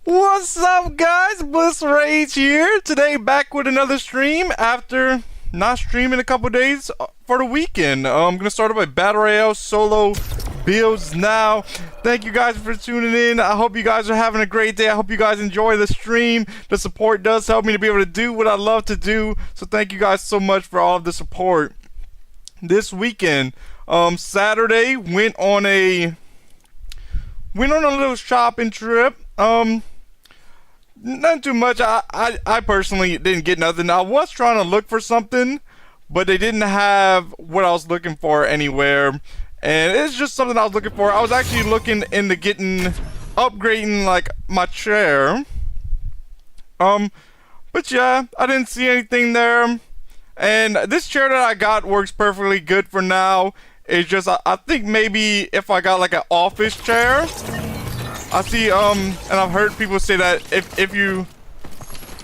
What's up, guys? Blissrage here. Today, back with another stream after not streaming a couple days for the weekend. I'm gonna start off by Battle Royale solo builds now. Thank you guys for tuning in. I hope you guys are having a great day. I hope you guys enjoy the stream. The support does help me to be able to do what I love to do. So thank you guys so much for all of the support. This weekend, Saturday, went on a little shopping trip. Not too much. I personally didn't get nothing. I was trying to look for something, but they didn't have what I was looking for anywhere. And it's just something I was looking for. I was actually looking into upgrading like my chair. But yeah, I didn't see anything there. And this chair that I got works perfectly good for now. It's just I think maybe if I got like an office chair. I see, and I've heard people say that if you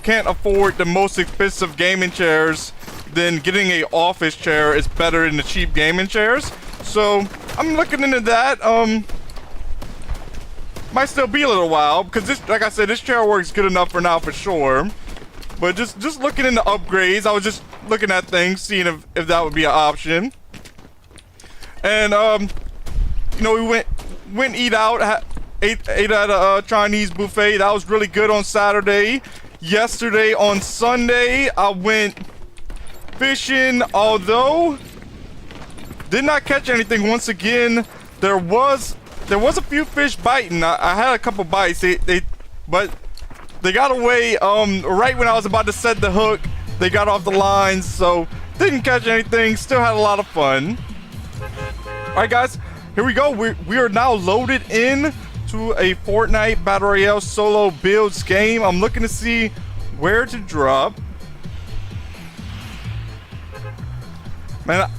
can't afford the most expensive gaming chairs, then getting a office chair is better than the cheap gaming chairs. So I'm looking into that. Might still be a little while because this, like I said, this chair works good enough for now for sure. But just looking into upgrades, I was just looking at things, seeing if that would be an option. And you know, we went eat out. Ate at a Chinese buffet. That was really good on Saturday. Yesterday on Sunday, I went fishing, although did not catch anything. Once again, there was a few fish biting. I had a couple bites. But they got away right when I was about to set the hook. They got off the lines, so didn't catch anything. Still had a lot of fun. All right, guys, here we go. We are now loaded in to a Fortnite Battle Royale solo builds game. I'm looking to see where to drop. Man,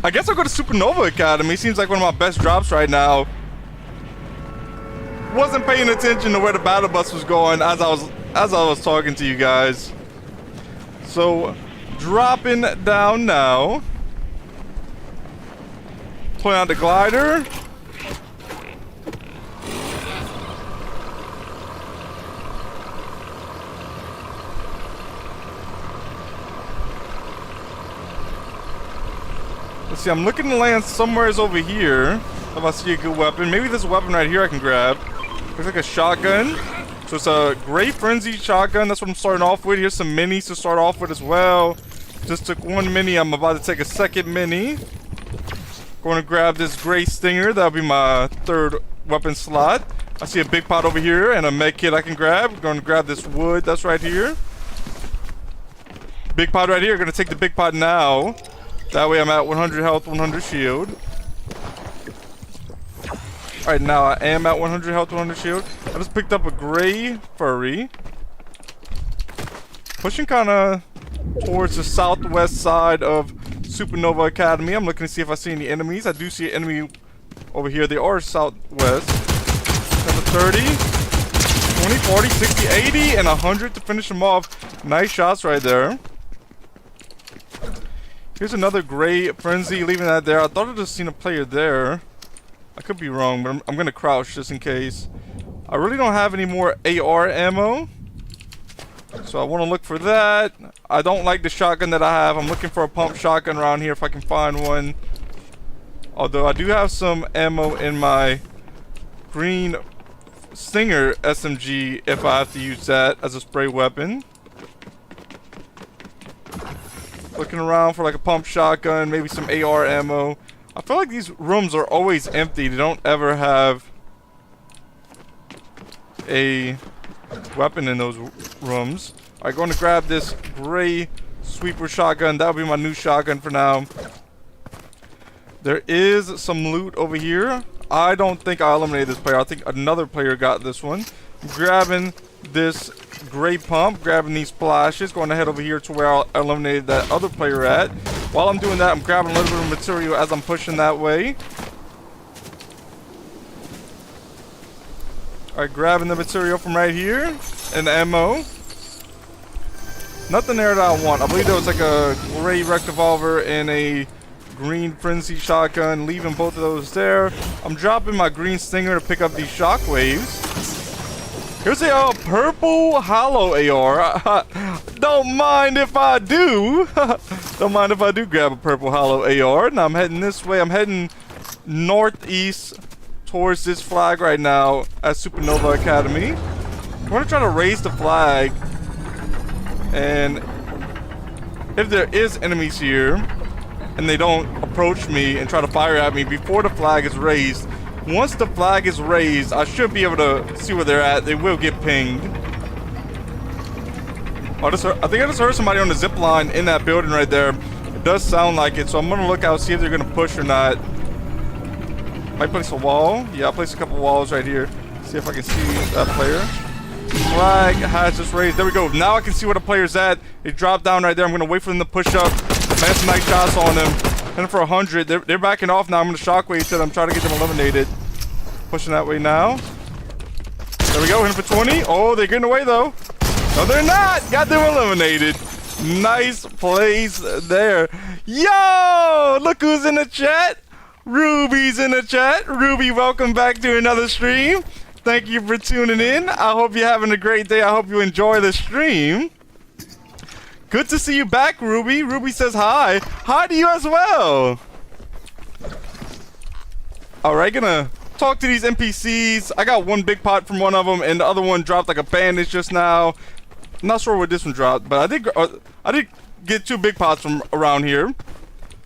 I guess I'll go to Supernova Academy. Seems like one of my best drops right now. Wasn't paying attention to where the battle bus was going as I was talking to you guys. So dropping down now. Pulling out the glider. Let's see, I'm looking to land somewhere over here. If I see a good weapon. Maybe this weapon right here I can grab. Looks like a shotgun. So it's a Great Frenzy shotgun. That's what I'm starting off with. Here's some minis to start off with as well. Just took one mini. I'm about to take a second mini. Going to grab this Gray Stinger. That'll be my third weapon slot. I see a big pot over here and a med kit I can grab. Going to grab this wood that's right here. Big pot right here. Going to take the big pot now. That way I'm at 100 health, 100 shield. Alright, now I am at 100 health, 100 shield. I just picked up a gray furry. Pushing kind of towards the southwest side of Supernova Academy. I'm looking to see if I see any enemies. I do see an enemy over here. They are southwest. Number 30, 20, 40, 60, 80, and 100 to finish them off. Nice shots right there. Here's another Gray Frenzy, leaving that there. I thought I just seen a player there. I could be wrong, but I'm gonna crouch just in case. I really don't have any more AR ammo, so I want to look for that. I don't like the shotgun that I have. I'm looking for a pump shotgun around here if I can find one. Although I do have some ammo in my Green Stinger SMG if I have to use that as a spray weapon. Looking around for like a pump shotgun, maybe some AR ammo. I feel like these rooms are always empty. They don't ever have a weapon in those rooms. Alright, going to grab this Gray Sweeper shotgun. That'll be my new shotgun for now. There is some loot over here. I don't think I eliminated this player. I think another player got this one. I'm grabbing this Gray pump, grabbing these splashes, going to head over here to where I eliminated that other player at. While I'm doing that, I'm grabbing a little bit of material as I'm pushing that way. Alright, grabbing the material from right here and ammo. Nothing there that I want. I believe there was like a Gray Rec Revolver and a Green Frenzy shotgun, leaving both of those there. I'm dropping my Green Stinger to pick up these shockwaves. Here's a purple hollow AR. Don't mind if I do. Don't mind if I do grab a purple hollow AR. Now I'm heading this way. I'm heading northeast towards this flag right now at Supernova Academy. I'm gonna try to raise the flag, and if there is enemies here and they don't approach me and try to fire at me before the flag is raised, once the flag is raised, I should be able to see where they're at. They will get pinged. Oh, I think I just heard somebody on the zip line in that building right there. It does sound like it, so I'm gonna look out, see if they're gonna push or not. Might place a wall. Yeah, I'll place a couple walls right here. See if I can see that player. Flag has just raised. There we go. Now I can see where the player's at. They dropped down right there. I'm gonna wait for them to push up. Land some nice shots on them. Heading for 100. They're backing off now. I'm gonna shockwave to them. Try to get them eliminated. Pushing that way now. There we go. Hitting for 20. Oh, they're getting away though. No, they're not. Got them eliminated. Nice plays there. Yo, look who's in the chat. Ruby's in the chat. Ruby, welcome back to another stream. Thank you for tuning in. I hope you're having a great day. I hope you enjoy the stream. Good to see you back, Ruby. Ruby says hi. Hi to you as well. All right, gonna talk to these NPCs. I got one big pot from one of them, and the other one dropped like a bandage just now. I'm not sure what this one dropped, but I did get 2 big pots from around here.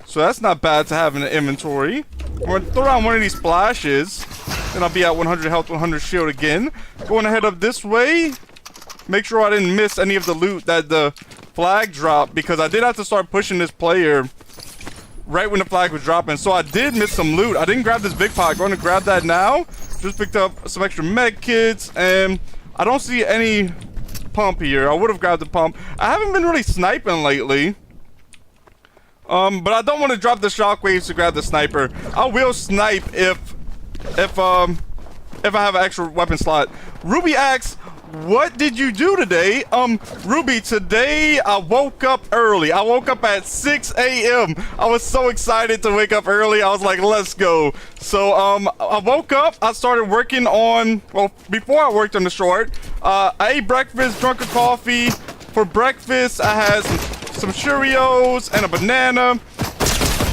So that's not bad to have in the inventory. I'm gonna throw down one of these splashes. Then I'll be at 100 health, 100 shield again. Going ahead up this way. Make sure I didn't miss any of the loot that the flag dropped, because I did have to start pushing this player right when the flag was dropping. So I did miss some loot. I didn't grab this big pot. Going to grab that now. Just picked up some extra med kits, and I don't see any pump here. I would have grabbed the pump. I haven't been really sniping lately. But I don't want to drop the shockwaves to grab the sniper. I will snipe if I have an extra weapon slot. Ruby asks, what did you do today? Ruby, today I woke up early. I woke up at 6 a.m. I was so excited to wake up early. I was like, let's go. So, I woke up. I started working on, well, before I worked on the short, I ate breakfast, drank a coffee. For breakfast, I had some Cheerios and a banana.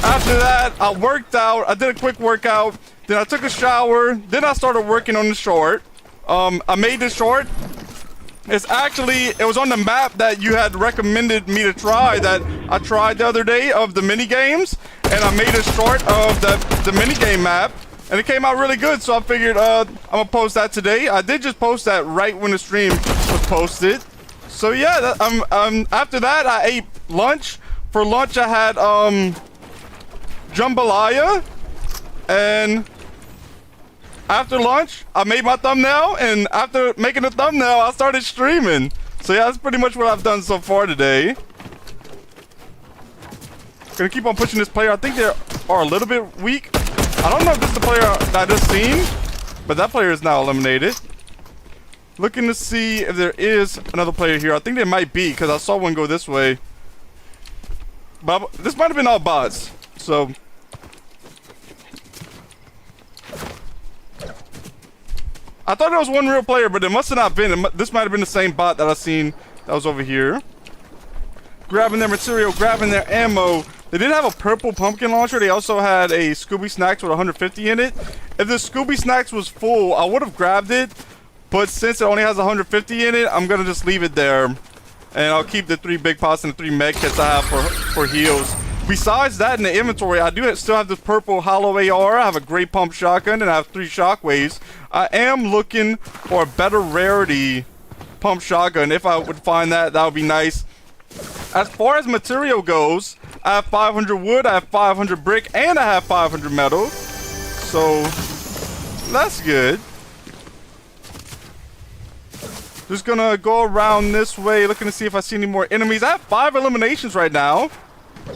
After that, I worked out. I did a quick workout. Then I took a shower. Then I started working on the short. I made this short. It was on the map that you had recommended me to try, that I tried the other day, of the mini games, and I made a short of the mini game map, and it came out really good. So I figured I'm gonna post that today. I did just post that right when the stream was posted. So yeah, after that I ate lunch. For lunch I had jambalaya, and after lunch I made my thumbnail, and after making the thumbnail I started streaming. So yeah, that's pretty much what I've done so far today. Gonna keep on pushing this player. I think they are a little bit weak. I don't know if this is the player that I just seen, but that player is now eliminated. Looking to see if there is another player here. I think there might be, because I saw one go this way. But this might have been all bots. So I thought there was one real player, but it must have not been. This might have been the same bot that I seen that was over here. Grabbing their material, grabbing their ammo. They did have a purple pumpkin launcher. They also had a Scooby Snacks with 150 in it. If the Scooby Snacks was full, I would have grabbed it. But since it only has 150 in it, I'm gonna just leave it there, and I'll keep the 3 big pots and the 3 med kits I have for heals. Besides that, in the inventory, I do still have this purple hollow AR. I have a great pump shotgun, and I have 3 shockwaves. I am looking for a better rarity pump shotgun. If I would find that, that would be nice. As far as material goes, I have 500 wood, I have 500 brick, and I have 500 metal. So that's good. Just gonna go around this way, looking to see if I see any more enemies. I have 5 eliminations right now,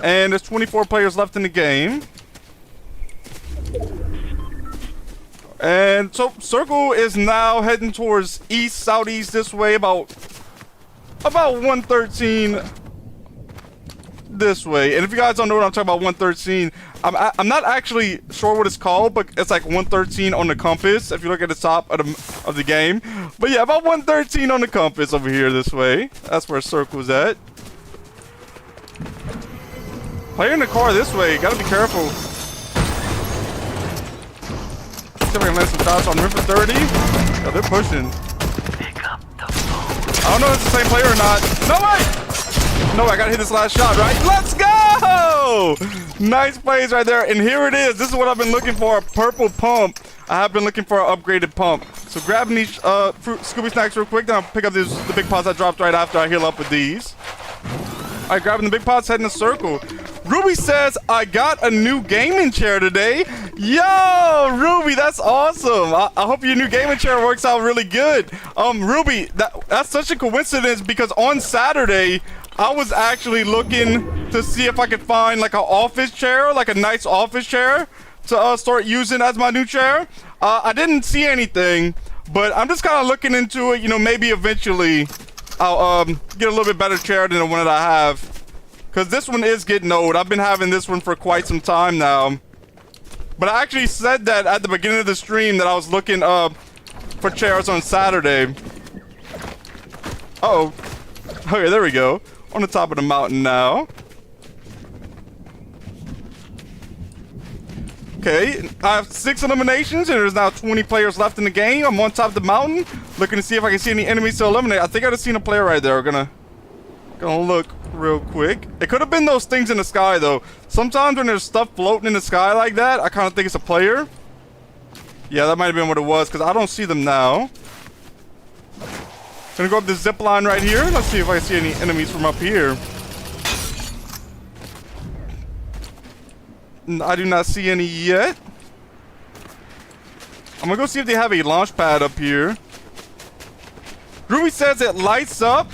and there's 24 players left in the game. And so circle is now heading towards east, southeast this way, about 113 this way. And if you guys don't know what I'm talking about, 113, I'm not actually sure what it's called, but it's like 113 on the compass if you look at the top of the game. But yeah, about 113 on the compass over here this way. That's where circle's at. Player in the car this way. Gotta be careful. See if I can land some shots on him for 30. Oh, they're pushing. I don't know if it's the same player or not. No way! No, I gotta hit this last shot, right? Let's go! Nice plays right there. And here it is. This is what I've been looking for. A purple pump. I have been looking for an upgraded pump. So grabbing these fruit Scooby snacks real quick. Then I'll pick up the big pots I dropped right after I heal up with these. All right, grabbing the big pots, heading in a circle. Ruby says, I got a new gaming chair today. Yo, Ruby, that's awesome. I hope your new gaming chair works out really good. Ruby, that's such a coincidence because on Saturday, I was actually looking to see if I could find like an office chair, like a nice office chair to start using as my new chair. I didn't see anything, but I'm just kind of looking into it. You know, maybe eventually I'll get a little bit better chair than the one that I have. Because this one is getting old. I've been having this one for quite some time now. But I actually said that at the beginning of the stream that I was looking for chairs on Saturday. Uh-oh. Okay, there we go. On the top of the mountain now. Okay, I have 6 eliminations and there's now 20 players left in the game. I'm on top of the mountain, looking to see if I can see any enemies to eliminate. I think I just seen a player right there. We're gonna look real quick. It could have been those things in the sky though. Sometimes when there's stuff floating in the sky like that, I kind of think it's a player. Yeah, that might have been what it was because I don't see them now. Gonna go up this zip line right here. Let's see if I can see any enemies from up here. I do not see any yet. I'm gonna go see if they have a launch pad up here. Ruby says it lights up.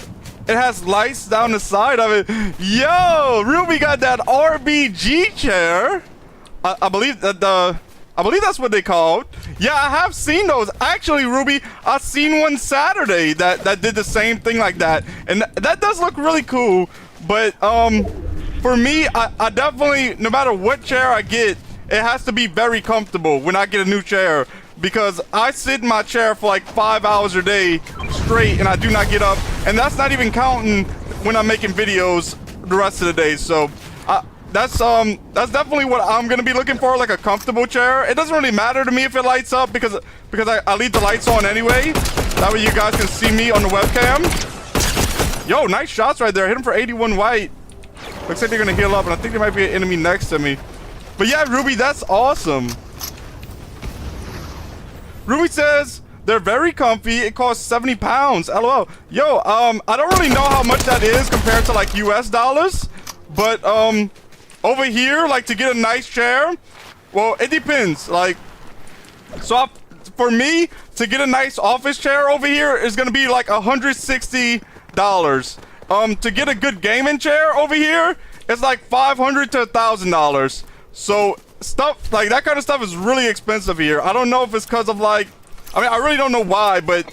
It has lights down the side of it. Yo, Ruby got that RBG chair. I believe that I believe that's what they called. Yeah, I have seen those. Actually, Ruby, I seen one Saturday that did the same thing like that, and that does look really cool. But for me, I definitely, no matter what chair I get, it has to be very comfortable when I get a new chair. Because I sit in my chair for like 5 hours a day straight and I do not get up. And that's not even counting when I'm making videos the rest of the day. So that's definitely what I'm going to be looking for, like a comfortable chair. It doesn't really matter to me if it lights up because I leave the lights on anyway. That way you guys can see me on the webcam. Yo, nice shots right there. Hit him for 81 white. Looks like they're going to heal up and I think there might be an enemy next to me. But yeah, Ruby, that's awesome. Ruby says they're very comfy. It costs 70 pounds. LOL. Yo, I don't really know how much that is compared to like US dollars, but over here, like to get a nice chair, well, it depends. Like, so for me to get a nice office chair over here is gonna be like $160. To get a good gaming chair over here, it's like $500 to $1,000. So stuff like that kind of stuff is really expensive here. I don't know if it's because of like, I mean, I really don't know why, but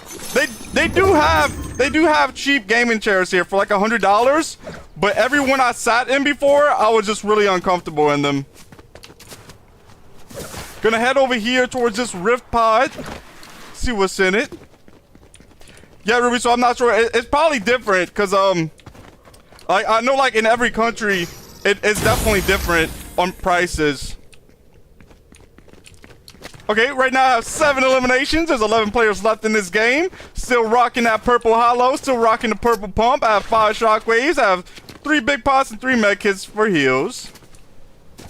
they do have cheap gaming chairs here for like $100. But every one I sat in before, I was just really uncomfortable in them. Gonna head over here towards this rift pod, see what's in it. Yeah, Ruby. So I'm not sure. It's probably different because I know like in every country, it's definitely different on prices. Okay, right now I have 7 eliminations. There's 11 players left in this game. Still rocking that purple hollow. Still rocking the purple pump. I have 5 shockwaves. I have 3 big pots and 3 med kits for heals.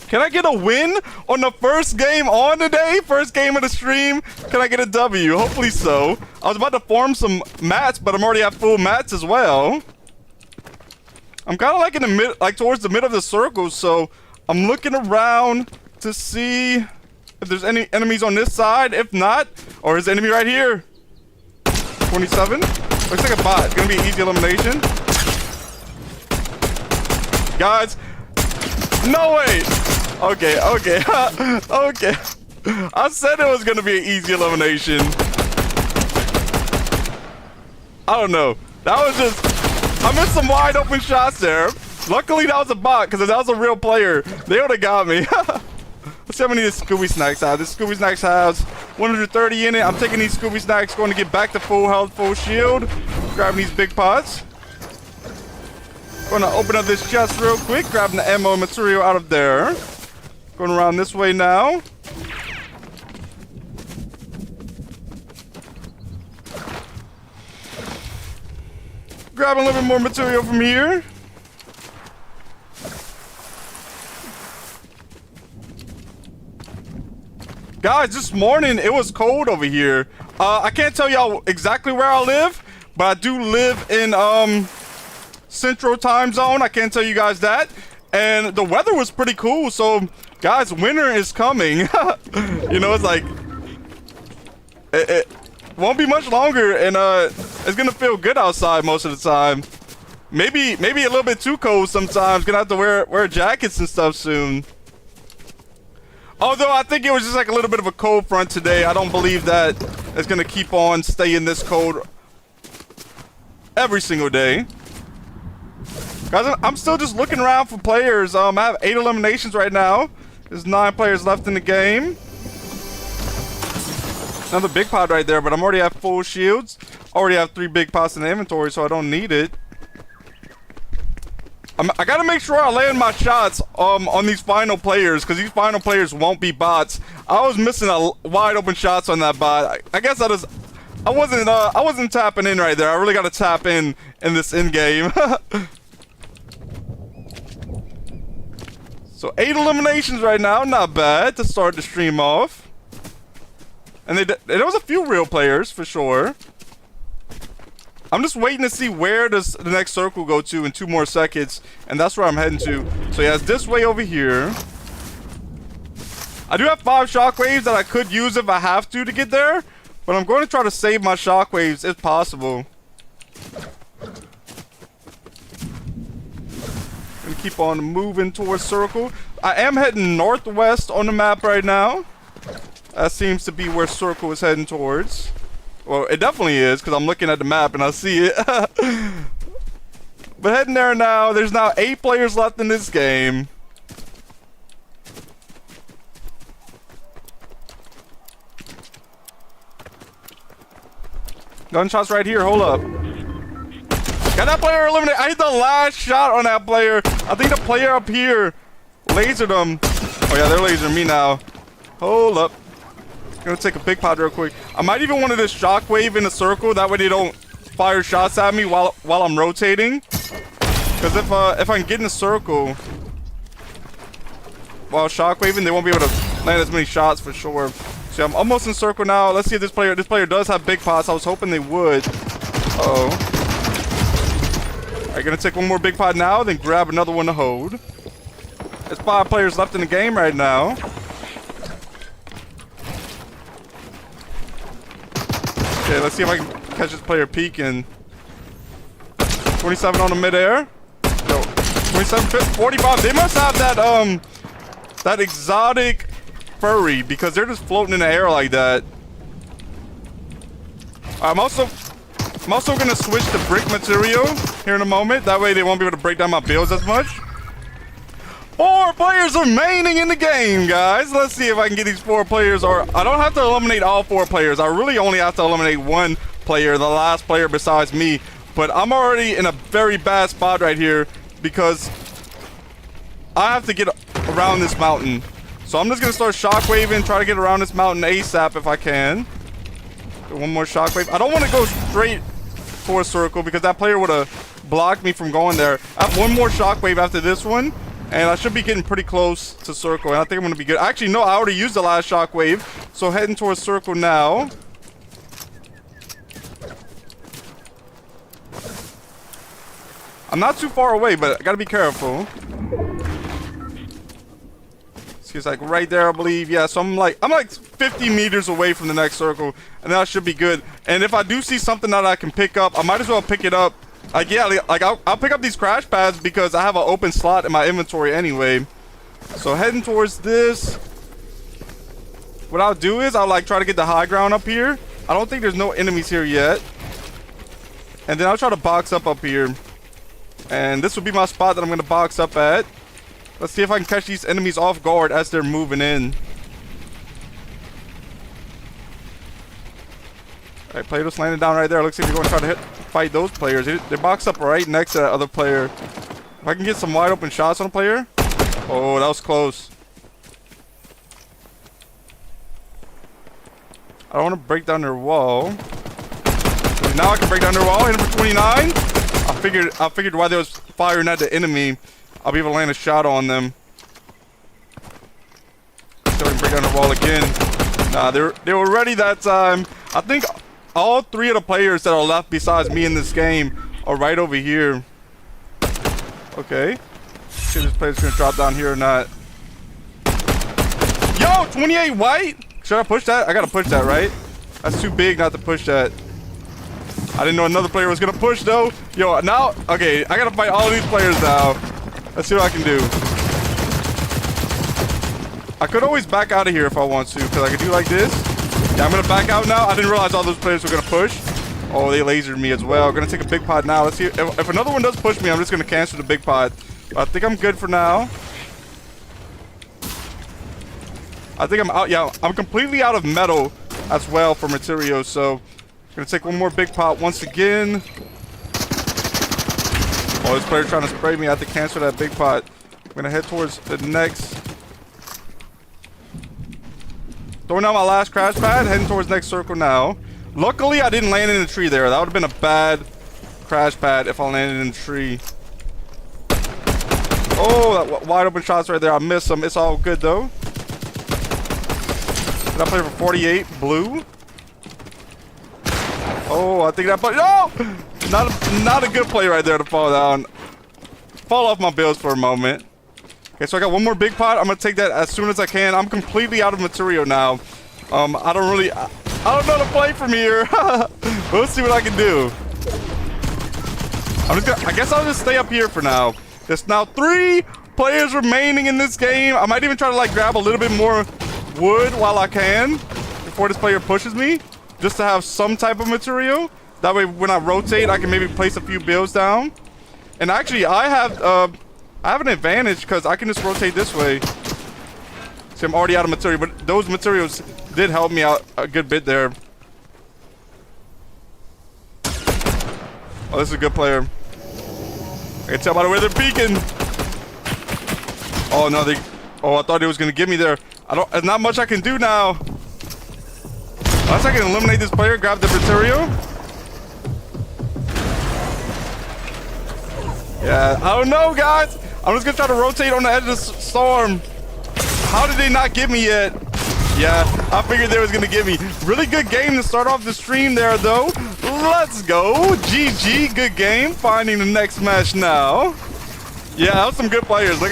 Can I get a win on the first game on today? First game of the stream. Can I get a W? Hopefully so. I was about to form some mats, but I'm already at full mats as well. I'm kind of like in the mid, like towards the middle of the circle, so I'm looking around to see if there's any enemies on this side. If not, or is the enemy right here? 27. Looks like a bot. It's gonna be an easy elimination. Guys, no way. Okay. Okay. I said it was gonna be an easy elimination. I don't know. That was just, I missed some wide open shots there. Luckily, that was a bot, because if that was a real player, they would have got me. Let's see how many this Scooby Snacks have. This Scooby Snacks has 130 in it. I'm taking these Scooby Snacks, going to get back to full health, full shield. Grabbing these big pots. Going to open up this chest real quick, grabbing the ammo and material out of there. Going around this way now. Grabbing a little bit more material from here. Guys, this morning it was cold over here. I can't tell y'all exactly where I live, but I do live in Central Time Zone. I can't tell you guys that. And the weather was pretty cool. So, guys, winter is coming. You know, it's like it won't be much longer, and it's gonna feel good outside most of the time. Maybe a little bit too cold sometimes. Gonna have to wear jackets and stuff soon. Although I think it was just like a little bit of a cold front today. I don't believe that it's gonna keep on staying this cold every single day. Guys, I'm still just looking around for players. I have 8 eliminations right now. There's 9 players left in the game. Another big pot right there, but I'm already at full shields. Already have 3 big pots in the inventory, so I don't need it. I gotta make sure I land my shots on these final players, because these final players won't be bots. I was missing a wide open shots on that bot. I guess I wasn't tapping in right there. I really gotta tap in this end game. So 8 eliminations right now, not bad to start the stream off. And there was a few real players for sure. I'm just waiting to see where does the next circle go to in 2 more seconds, and that's where I'm heading to. So yeah, it's this way over here. I do have 5 shockwaves that I could use if I have to get there, but I'm going to try to save my shockwaves if possible. Gonna keep on moving towards circle. I am heading northwest on the map right now. That seems to be where circle is heading towards. Well, it definitely is, because I'm looking at the map and I see it. But heading there now. There's now 8 players left in this game. Gunshots right here. Hold up. Got that player eliminated. I hit the last shot on that player. I think the player up here lasered him. Oh, yeah, they're lasering me now. Hold up. Gonna take a big pot real quick. I might even want to just shockwave in a circle. That way they don't fire shots at me while I'm rotating. Because if I can get in a circle while shockwaving, they won't be able to land as many shots for sure. So I'm almost in circle now. Let's see if this player does have big pots. I was hoping they would. Uh-oh. Alright, gonna take one more big pot now, then grab another one to hold. There's 5 players left in the game right now. Okay, let's see if I can catch this player peeking. 27 on the midair. No, 27, 45. They must have that exotic furry, because they're just floating in the air like that. I'm also gonna switch to brick material here in a moment. That way they won't be able to break down my builds as much. 4 players remaining in the game, guys. Let's see if I can get these 4 players, or I don't have to eliminate all 4 players. I really only have to eliminate 1 player, the last player besides me. But I'm already in a very bad spot right here because I have to get around this mountain. So I'm just gonna start shockwaving, try to get around this mountain ASAP if I can. Get 1 more shockwave. I don't want to go straight for a circle because that player would have blocked me from going there. I have 1 more shockwave after this one. And I should be getting pretty close to circle. And I think I'm going to be good. Actually, no, I already used the last shockwave. So heading towards circle now. I'm not too far away, but I got to be careful. See, it's like right there, I believe. Yeah, so I'm like 50 meters away from the next circle. And that should be good. And if I do see something that I can pick up, I might as well pick it up. Like, yeah, like I'll pick up these crash pads because I have an open slot in my inventory anyway. So heading towards this. What I'll do is I'll like try to get the high ground up here. I don't think there's no enemies here yet. And then I'll try to box up here. And this will be my spot that I'm gonna box up at. Let's see if I can catch these enemies off guard as they're moving in. Alright, player just landed down right there. Looks like they're going to try to fight those players. They box up right next to that other player. If I can get some wide open shots on a player. Oh, that was close. I don't want to break down their wall. Now I can break down their wall. Hit him for 29. I figured while they was firing at the enemy, I'll be able to land a shot on them. So we can break down the wall again. Nah, they were ready that time. I think all three of the players that are left besides me in this game are right over here. Okay. See if this player's gonna drop down here or not. Yo, 28 white? Should I push that? I gotta push that, right? That's too big not to push that. I didn't know another player was gonna push though. Yo, now, okay, I gotta fight all of these players now. Let's see what I can do. I could always back out of here if I want to, because I could do like this. Yeah, I'm gonna back out now. I didn't realize all those players were gonna push. Oh, they lasered me as well. Gonna take a big pot now. Let's see if another one does push me. I'm just gonna cancel the big pot. I think I'm good for now. I think I'm out. Yeah, I'm completely out of metal as well for materials. So, gonna take one more big pot once again. Oh, this player trying to spray me. I have to cancel that big pot. I'm gonna head towards the next. Throwing out my last crash pad, heading towards next circle now. Luckily, I didn't land in a tree there. That would have been a bad crash pad if I landed in a tree. Oh, that wide open shots right there. I missed them. It's all good though. Did I play for 48? Blue? Oh, I think that play. No! Not a good play right there to fall down. Fall off my bills for a moment. Okay, so I got one more big pot. I'm gonna take that as soon as I can. I'm completely out of material now. I don't know to play from here. We'll see what I can do. I guess I'll just stay up here for now. There's now 3 players remaining in this game. I might even try to like grab a little bit more wood while I can before this player pushes me, just to have some type of material. That way when I rotate, I can maybe place a few builds down. And actually, I have an advantage because I can just rotate this way. See, I'm already out of material, but those materials did help me out a good bit there. Oh, this is a good player. I can tell by the way they're peeking. Oh no, oh, I thought he was gonna get me there. There's not much I can do now. Unless I can eliminate this player, grab the material. Yeah, I don't know, guys. I'm just gonna try to rotate on the edge of the storm. How did they not get me yet? Yeah, I figured they was gonna get me. Really good game to start off the stream there, though. Let's go. GG, good game. Finding the next match now. Yeah, that was some good players. Look.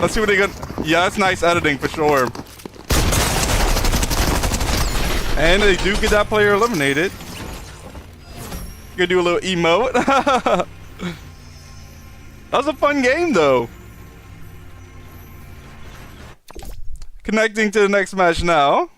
Let's see what they got. Yeah, that's nice editing for sure. And they do get that player eliminated. Gonna do a little emote. That was a fun game, though. Connecting to the next match now.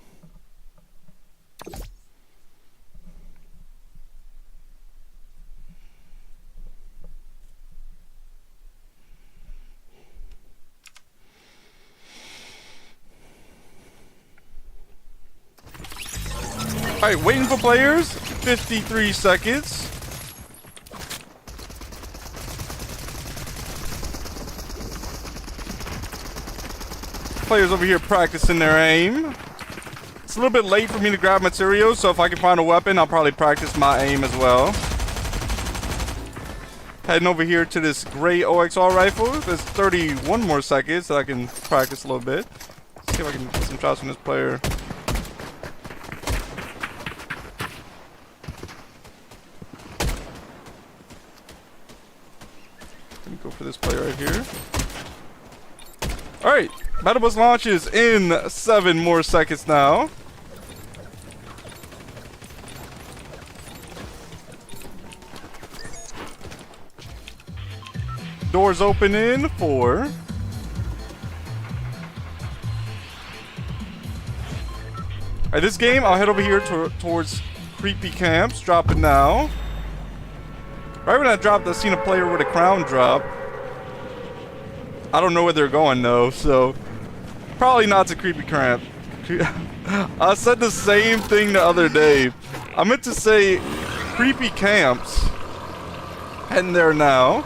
Alright, waiting for players. 53 seconds. Players over here practicing their aim. It's a little bit late for me to grab materials, so if I can find a weapon, I'll probably practice my aim as well. Heading over here to this gray OXR rifle. There's 31 more seconds that I can practice a little bit. Let's see if I can get some shots from this player. Let me go for this player right here. Alright, Battle Bus launches in 7 more seconds now. Doors open in 4. Alright, this game, I'll head over here towards Creepy Camps. Drop it now. Right when I dropped, I seen a player with a crown drop. I don't know where they're going though, so probably not to creepy cramp. I said the same thing the other day. I meant to say creepy camps. Heading there now.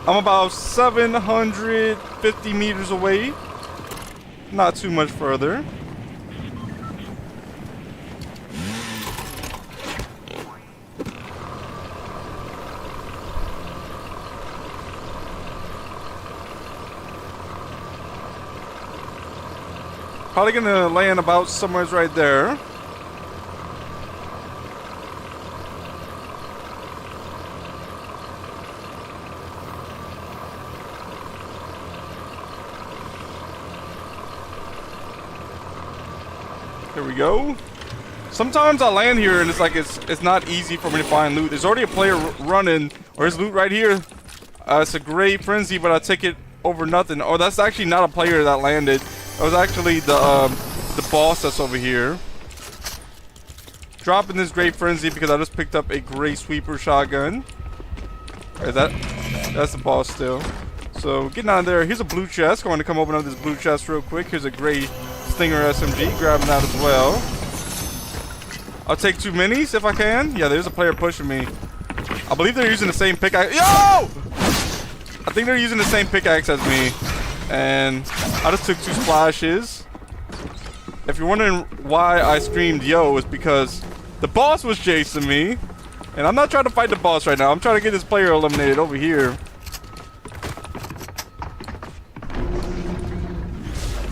I'm about 750 meters away. Not too much further. Probably gonna land about somewhere right there. Here we go. Sometimes I land here and it's like it's not easy for me to find loot. There's already a player running, or his loot right here. It's a great frenzy, but I take it over nothing. Oh, that's actually not a player that landed. That was actually the boss that's over here. Dropping this great frenzy because I just picked up a great sweeper shotgun. Right, that's the boss still. So getting out of there. Here's a blue chest. Going to come open up this blue chest real quick. Here's a great Stinger SMG. Grabbing that as well. I'll take 2 minis if I can. Yeah, there's a player pushing me. I believe they're using the same pickaxe. Yo! I think they're using the same pickaxe as me. And I just took 2 splashes. If you're wondering why I screamed yo, it's because the boss was chasing me. And I'm not trying to fight the boss right now. I'm trying to get this player eliminated over here.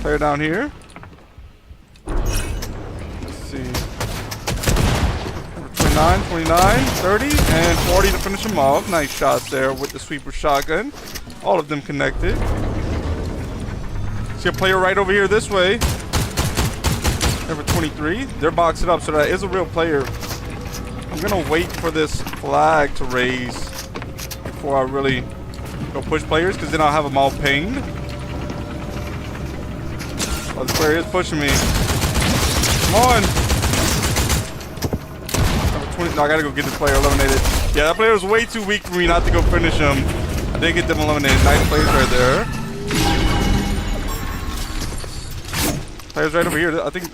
Player down here. Let's see. 29, 29, 30, and 40 to finish him off. Nice shots there with the sweeper shotgun. All of them connected. See a player right over here this way. Number 23. They're boxed up, so that is a real player. I'm gonna wait for this flag to raise before I really go push players, because then I'll have them all pinged. Oh, this player is pushing me. Come on. Number 20. No, I gotta go get this player eliminated. Yeah, that player was way too weak for me not to go finish him. I did get them eliminated. Nice plays right there. Players right over here. I think,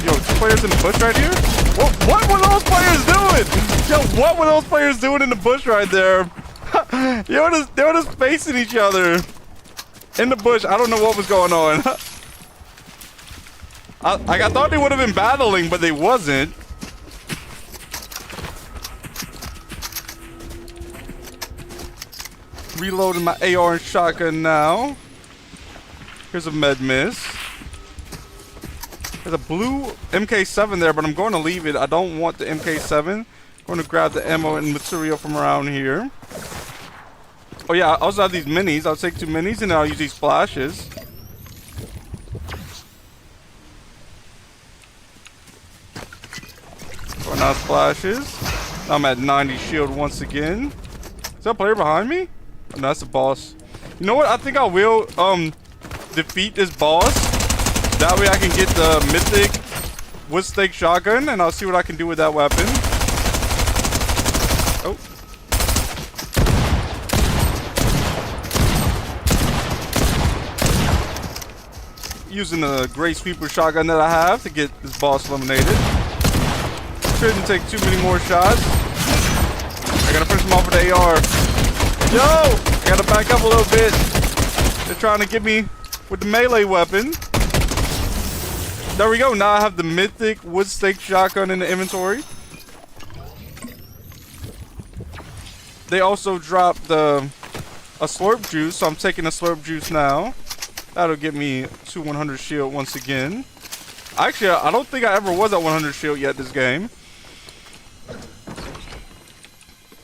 yo, 2 players in the bush right here. What were those players doing? Yo, what were those players doing in the bush right there? They were just facing each other in the bush. I don't know what was going on. I thought they would have been battling, but they wasn't. Reloading my AR and shotgun now. Here's a med miss. There's a blue MK7 there, but I'm going to leave it. I don't want the MK7. I'm going to grab the ammo and material from around here. Oh yeah, I also have these minis. I'll take 2 minis and then I'll use these splashes. Going out splashes. I'm at 90 shield once again. Is that a player behind me? Oh, no, that's the boss. You know what? I think I will defeat this boss. That way I can get the mythic wood stake shotgun, and I'll see what I can do with that weapon. Oh. Using the great sweeper shotgun that I have to get this boss eliminated. Shouldn't take too many more shots. I gotta finish him off with the AR. Yo! I gotta back up a little bit. They're trying to get me with the melee weapon. There we go. Now I have the mythic wood stake shotgun in the inventory. They also dropped a slurp juice, so I'm taking a slurp juice now. That'll get me to 100 shield once again. Actually, I don't think I ever was at 100 shield yet this game.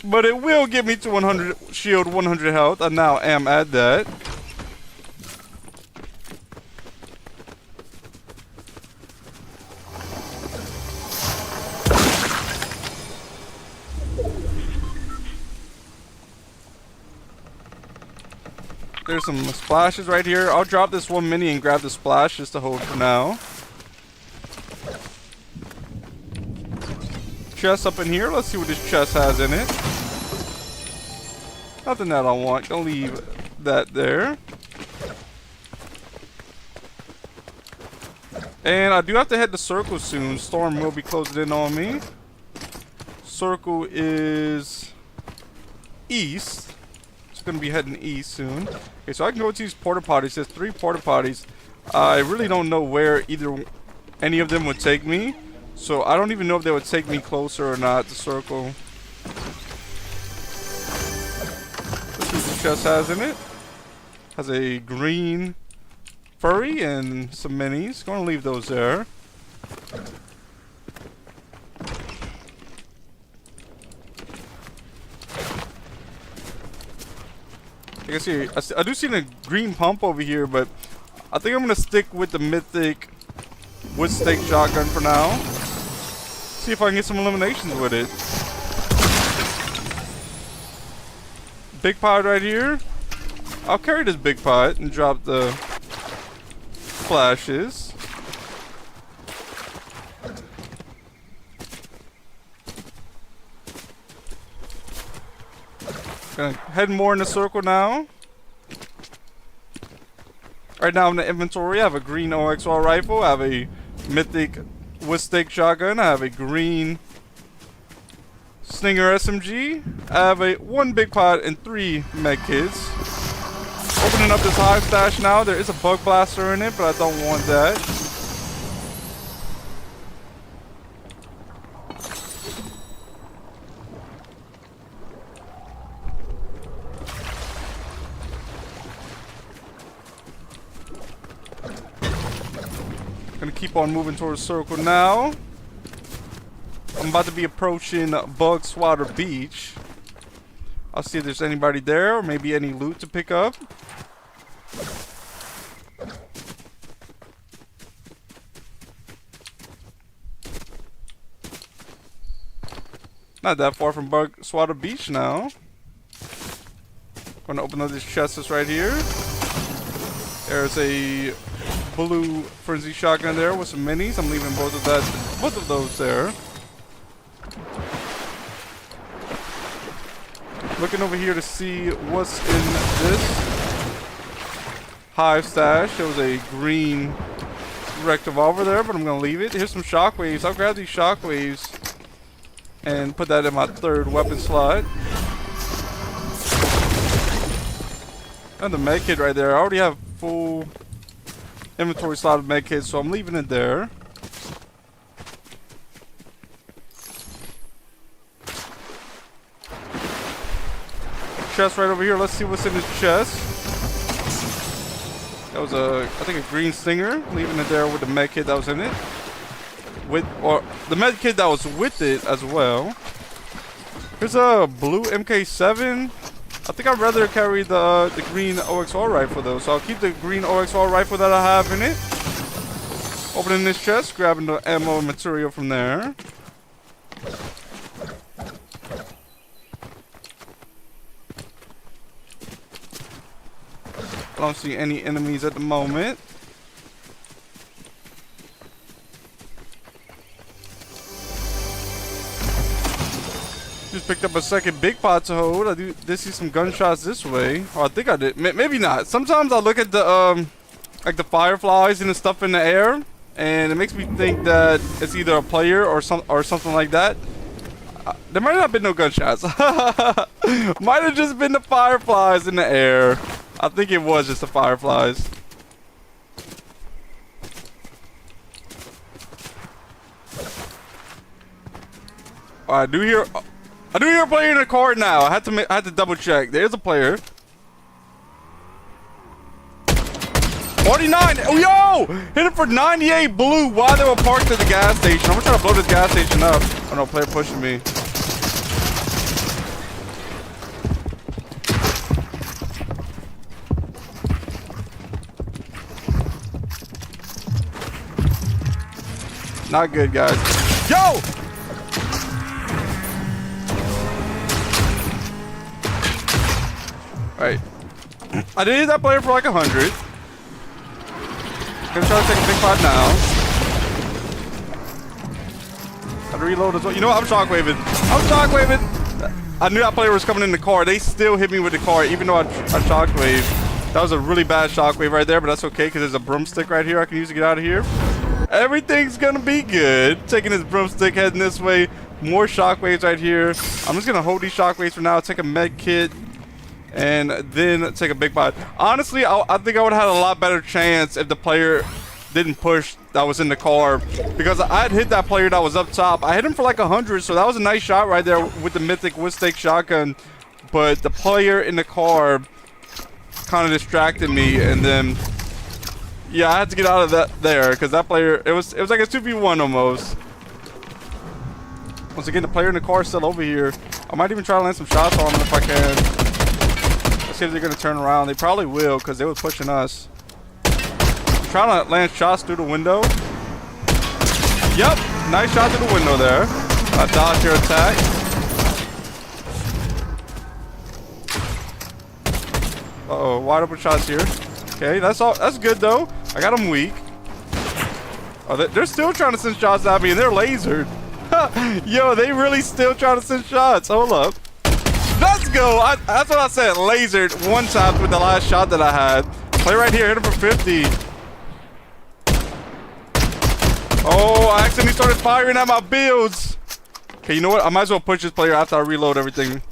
But it will get me to 100 shield, 100 health. I now am at that. There's some splashes right here. I'll drop this 1 mini and grab the splash just to hold for now. chest up in here. Let's see what this chest has in it. Nothing that I want. Gonna leave that there. And I do have to head to Circle soon. Storm will be closing in on me. Circle is east. It's gonna be heading east soon. Okay, so I can go to these porta potties. There's 3 porta potties. I really don't know where any of them would take me. So I don't even know if they would take me closer or not to Circle. Let's see what the chest has in it. Has a green furry and some minis. Gonna leave those there. I see. I do see a green pump over here, but I think I'm gonna stick with the mythic wood stake shotgun for now. See if I can get some eliminations with it. Big pot right here. I'll carry this big pot and drop the flashes. Gonna head more in the circle now. Right now in the inventory, I have a green OXR rifle. I have a mythic wood stake shotgun. I have a green Stinger SMG. I have a 1 big pot and 3 med kits. Opening up this hive stash now. There is a bug blaster in it, but I don't want that. Gonna keep on moving towards Circle now. I'm about to be approaching Bug Swatter Beach. I'll see if there's anybody there or maybe any loot to pick up. Not that far from Bug Swatter Beach now. Gonna open up this chest that's right here. There's a blue frenzy shotgun there with some minis. I'm leaving both of those there. Looking over here to see what's in this hive stash. There was a green wrecked revolver there, but I'm gonna leave it. Here's some shockwaves. I'll grab these shockwaves and put that in my 3rd weapon slot. And the med kit right there. I already have full inventory slot of med kits, so I'm leaving it there. Chest right over here. Let's see what's in this chest. That was I think a green Stinger. Leaving it there with the med kit that was in it. Or the med kit that was with it as well. Here's a blue MK7. I think I'd rather carry the green OXR rifle though, so I'll keep the green OXR rifle that I have in it. Opening this chest, grabbing the ammo and material from there. I don't see any enemies at the moment. Just picked up a 2nd big pot to hold. I did see some gunshots this way. Oh, I think I did. Maybe not. Sometimes I look at the like the fireflies and the stuff in the air, and it makes me think that it's either a player or something like that. There might not have been no gunshots. Might have just been the fireflies in the air. I think it was just the fireflies. Oh, I do hear a player in the car now. I had to double check. There's a player. 49. Oh, yo! Hit it for 98 blue while they were parked at the gas station. I'm gonna try to blow this gas station up. Oh no, player pushing me. Not good, guys. Yo! Alright. I did hit that player for like 100. Gonna try to take a big pot now. to reload as well. You know what? I'm shockwaving. I'm shockwaving. I knew that player was coming in the car. They still hit me with the car, even though I shockwave. That was a really bad shockwave right there, but that's okay because there's a broomstick right here I can use to get out of here. Everything's gonna be good. Taking this broomstick, heading this way. More shockwaves right here. I'm just gonna hold these shockwaves for now. Take a med kit, and then take a big bot. Honestly, I think I would have had a lot better chance if the player didn't push that was in the car, because I had hit that player that was up top. I hit him for like 100, so that was a nice shot right there with the mythic wood stake shotgun. But the player in the car kind of distracted me, and then yeah, I had to get out of that there because that player, it was like a 2v1 almost. Once again, the player in the car is still over here. I might even try to land some shots on him if I can. Let's see if they're gonna turn around. They probably will because they were pushing us. Trying to land shots through the window. Yep, nice shot through the window there. I dodged your attack. Uh-oh, wide open shots here. Okay, that's all. That's good though. I got them weak. Oh, they're still trying to send shots at me, and they're lasered. Yo, they really still trying to send shots. Hold up. Let's go. That's what I said. Lasered one shot with the last shot that I had. Play right here. Hit him for 50. Oh, I accidentally started firing at my builds. Okay, you know what? I might as well push this player after I reload everything.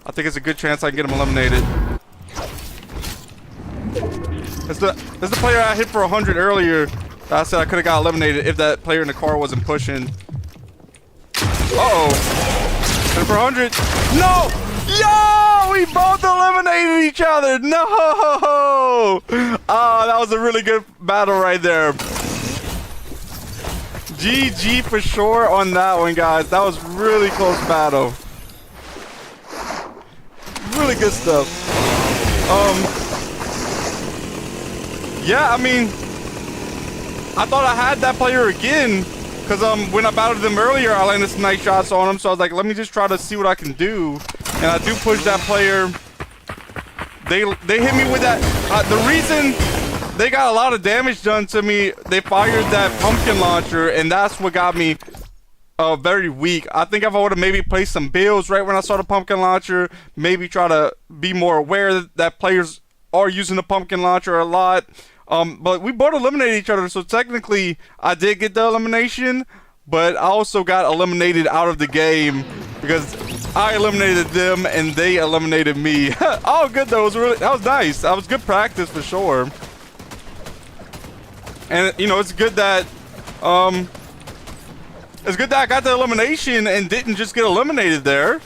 I think it's a good chance I can get him eliminated. That's the player I hit for 100 earlier. That I said I could have got eliminated if that player in the car wasn't pushing. Uh-oh. Hit him for 100. No! Yo! We both eliminated each other. No! Oh, that was a really good battle right there. GG for sure on that one, guys. That was really close battle. Really good stuff. Yeah, I mean, I thought I had that player again because when I battled them earlier, I landed some nice shots on him. So I was like, let me just try to see what I can do. And I do push that player. They hit me with that. The reason they got a lot of damage done to me, they fired that pumpkin launcher, and that's what got me very weak. I think if I would have maybe placed some builds right when I saw the pumpkin launcher, maybe try to be more aware that players are using the pumpkin launcher a lot. But we both eliminated each other, so technically I did get the elimination, but I also got eliminated out of the game because I eliminated them and they eliminated me. Oh, good though. That was nice. That was good practice for sure. And you know, it's good that I got the elimination and didn't just get eliminated there.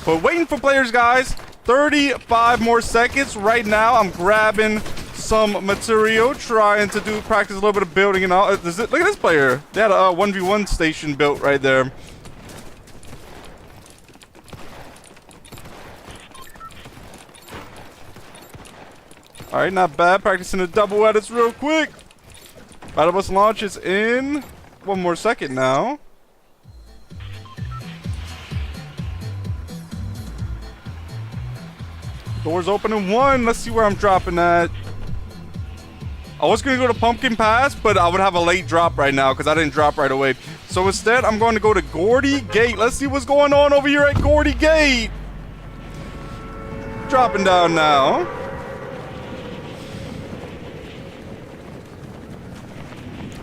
But waiting for players, guys. 35 more seconds. Right now, I'm grabbing some material, trying to practice a little bit of building and all. Look at this player. They had a 1v1 station built right there. All right, not bad. Practicing the double edits real quick. Battle bus launches in 1 more second now. Doors open in 1. Let's see where I'm dropping at. I was going to go to Pumpkin Pass, but I would have a late drop right now because I didn't drop right away. So instead, I'm going to go to Gordy Gate. Let's see what's going on over here at Gordy Gate. Dropping down now.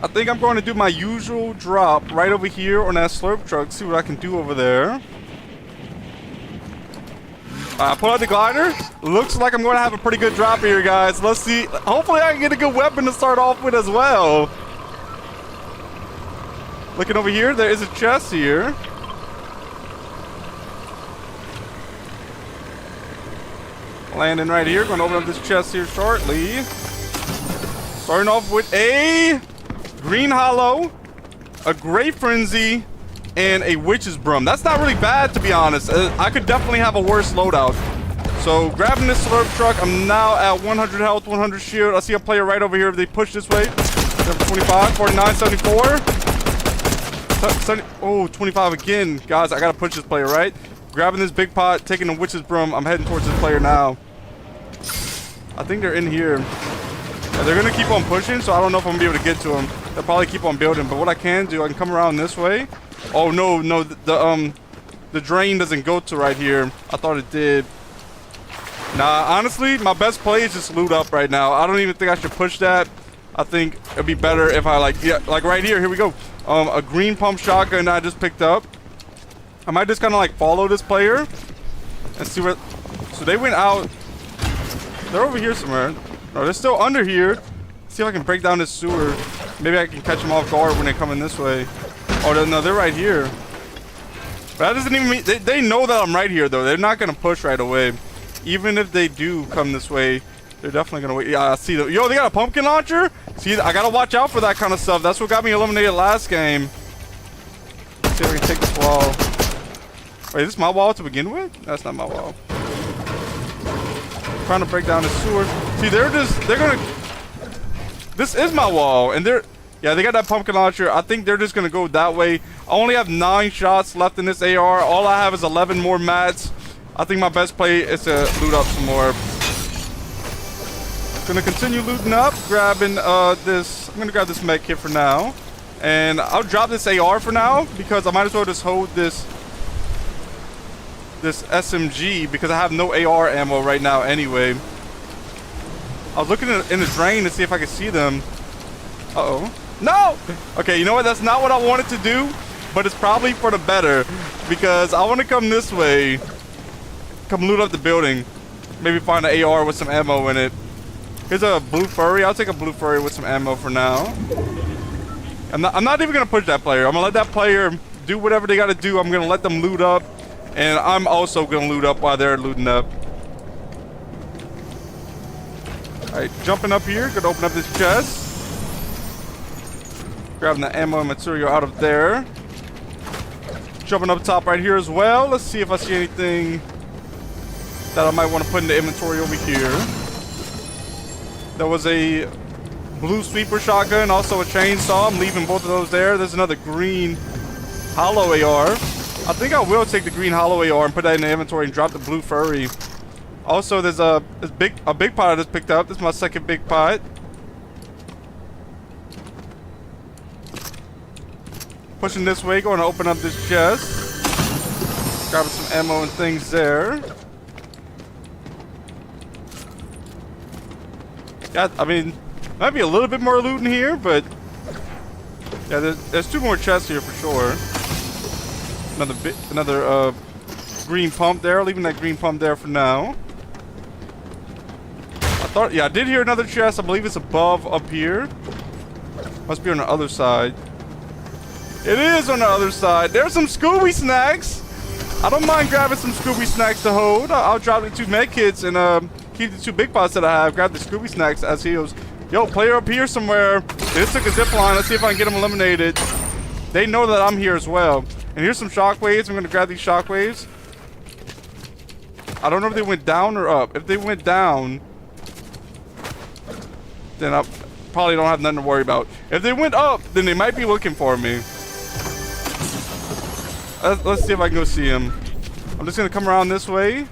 I think I'm going to do my usual drop right over here on that slurp truck. See what I can do over there. Pull out the glider. Looks like I'm going to have a pretty good drop here, guys. Let's see. Hopefully I can get a good weapon to start off with as well. Looking over here, there is a chest here. Landing right here. Going to open up this chest here shortly. Starting off with a green hollow, a gray frenzy, and a witch's broom. That's not really bad, to be honest. I could definitely have a worse loadout. So grabbing this slurp truck, I'm now at 100 health, 100 shield. I see a player right over here. If they push this way, 25, 49, 74. 70, oh, 25 again. Guys, I gotta push this player, right? Grabbing this big pot, taking the witch's broom. I'm heading towards this player now. I think they're in here. Yeah, they're gonna keep on pushing, so I don't know if I'm gonna be able to get to them. They'll probably keep on building, but what I can do, I can come around this way, Oh no, no, the drain doesn't go to right here. I thought it did. Nah, honestly, my best play is just loot up right now. I don't even think I should push that. I think it'd be better if I like right here. Here we go. A green pump shotgun I just picked up. I might just kind of like follow this player and see where. So they went out. They're over here somewhere. No, they're still under here. See if I can break down this sewer. Maybe I can catch them off guard when they come in this way. Oh no, they're right here. But that doesn't even mean they know that I'm right here though. They're not gonna push right away. Even if they do come this way, they're definitely gonna wait. Yeah, I see them. Yo, they got a pumpkin launcher? See, I gotta watch out for that kind of stuff. That's what got me eliminated last game. Let's see if we can take this wall. Wait, is this my wall to begin with? That's not my wall. I'm trying to break down the sewer. See, they're gonna. This is my wall, and yeah, they got that pumpkin launcher. I think they're just gonna go that way. I only have 9 shots left in this AR. All I have is 11 more mats. I think my best play is to loot up some more. Gonna continue looting up, grabbing this. I'm gonna grab this med kit for now, and I'll drop this AR for now because I might as well just hold this SMG because I have no AR ammo right now anyway. I was looking in the drain to see if I could see them. Uh-oh. No! Okay, you know what? That's not what I wanted to do, but it's probably for the better because I want to come this way. Come loot up the building. Maybe find an AR with some ammo in it. Here's a blue furry. I'll take a blue furry with some ammo for now. I'm not even going to push that player. I'm going to let that player do whatever they got to do. I'm going to let them loot up. And I'm also going to loot up while they're looting up. Alright, jumping up here. Gonna open up this chest. Grabbing the ammo and material out of there. Jumping up top right here as well. Let's see if I see anything that I might want to put in the inventory over here. There was a blue sweeper shotgun, also a chainsaw. I'm leaving both of those there. There's another green hollow AR. I think I will take the green hollow AR and put that in the inventory and drop the blue furry. Also, there's a big pot I just picked up. This is my second big pot. Pushing this way, going to open up this chest. Grabbing some ammo and things there. Yeah, I mean, might be a little bit more loot in here, but yeah, there's 2 more chests here for sure. Another green pump there. Leaving that green pump there for now. Yeah, I did hear another chest. I believe it's above up here. Must be on the other side. It is on the other side. There's some Scooby snacks. I don't mind grabbing some Scooby snacks to hold. I'll drop the 2 med kits and keep the 2 big pots that I have. Grab the Scooby snacks as heals. Yo, player up here somewhere. They just took a zip line. Let's see if I can get them eliminated. They know that I'm here as well. And here's some shockwaves. I'm gonna grab these shockwaves. I don't know if they went down or up. If they went down, then I probably don't have nothing to worry about. If they went up, then they might be looking for me. Let's see if I can go see him. I'm just gonna come around this way.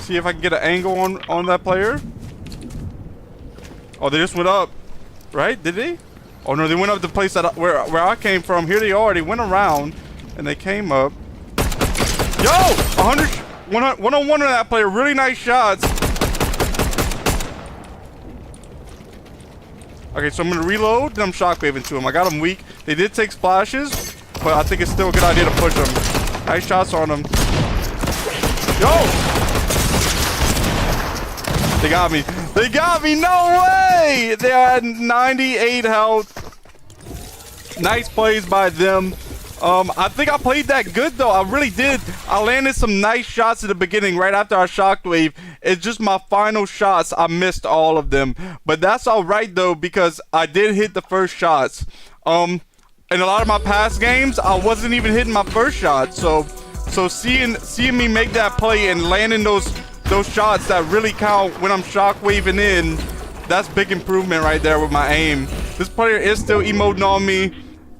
See if I can get an angle on that player. Oh, they just went up, right? Did they? Oh no, they went up the place that where I came from. Here they are. They went around and they came up. Yo, 101 on that player. Really nice shots. Okay, so I'm gonna reload. Then I'm shockwaving to him. I got him weak. They did take splashes, but I think it's still a good idea to push them. Nice shots on them. Yo. They got me. They got me. No way. They had 98 health. Nice plays by them. I think I played that good though. I really did. I landed some nice shots at the beginning right after our shockwave. It's just my final shots. I missed all of them. But that's all right though because I did hit the first shots. In a lot of my past games, I wasn't even hitting my first shot. So seeing me make that play and landing those shots that really count when I'm shockwaving in, that's big improvement right there with my aim. This player is still emoting on me.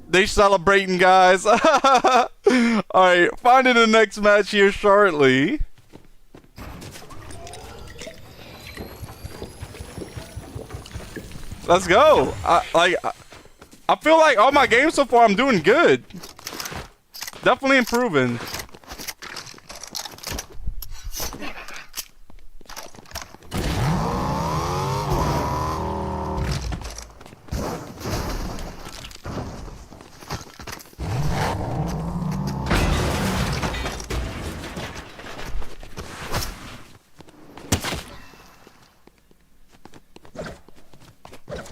They celebrating, guys. Alright, finding the next match here shortly. Let's go. I feel like all my games so far I'm doing good. Definitely improving.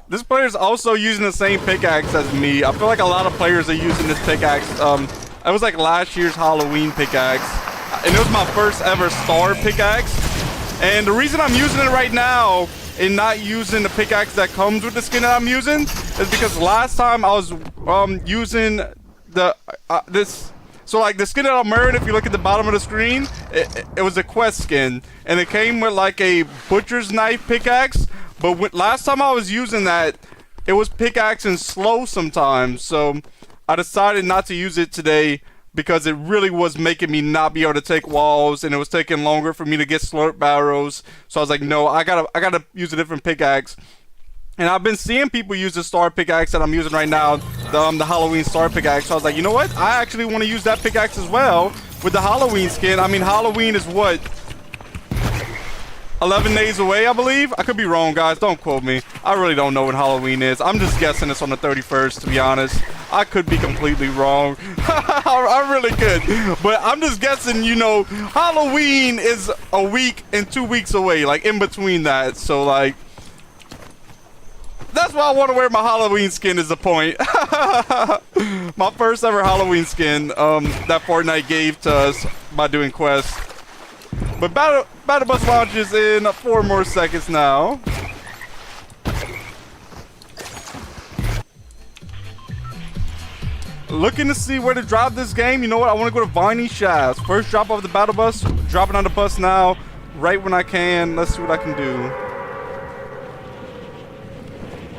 This player is also using the same pickaxe as me. I feel like a lot of players are using this pickaxe. It was like last year's Halloween pickaxe. And it was my first ever star pickaxe. And the reason I'm using it right now and not using the pickaxe that comes with the skin that I'm using is because last time I was using the so like the skin that I'm wearing, if you look at the bottom of the screen, it was a quest skin. And it came with like a butcher's knife pickaxe. But last time I was using that, it was pickaxing slow sometimes. So I decided not to use it today because it really was making me not be able to take walls, and it was taking longer for me to get slurp barrels. So I was like, no, I gotta use a different pickaxe. And I've been seeing people use the star pickaxe that I'm using right now, the Halloween star pickaxe. So I was like, you know what? I actually want to use that pickaxe as well with the Halloween skin. I mean, Halloween is what? 11 days away, I believe. I could be wrong, guys. Don't quote me. I really don't know when Halloween is. I'm just guessing it's on the 31st, to be honest. I could be completely wrong. I really could. But I'm just guessing, you know, Halloween is a week and 2 weeks away, like in between that. So, like, that's why I want to wear my Halloween skin is the point. My first ever Halloween skin that Fortnite gave to us by doing quests. But Battle Bus launches in 4 more seconds now. Looking to see where to drop this game. You know what? I want to go to Viney Shafts. First drop off the Battle Bus. Dropping on the bus now. Right when I can. Let's see what I can do.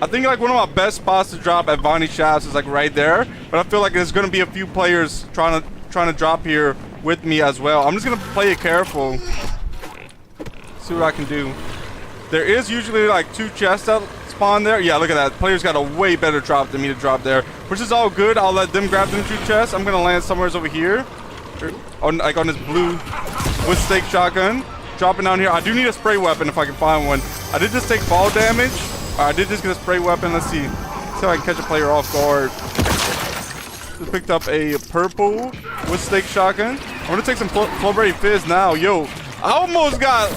I think like one of my best spots to drop at Viney Shafts is like right there. But I feel like there's going to be a few players trying to drop here with me as well. I'm just gonna play it careful. See what I can do. There is usually like 2 chests that spawn there. Yeah, look at that. Players got a way better drop than me to drop there, which is all good. I'll let them grab them 2 chests. I'm gonna land somewhere over here, like on this blue with stake shotgun. Dropping down here. I do need a spray weapon if I can find one. I did just take fall damage. I did just get a spray weapon. Let's see. See if I can catch a player off guard. Just picked up a purple with stake shotgun. I'm gonna take some Flowberry Fizz now. Yo, I almost got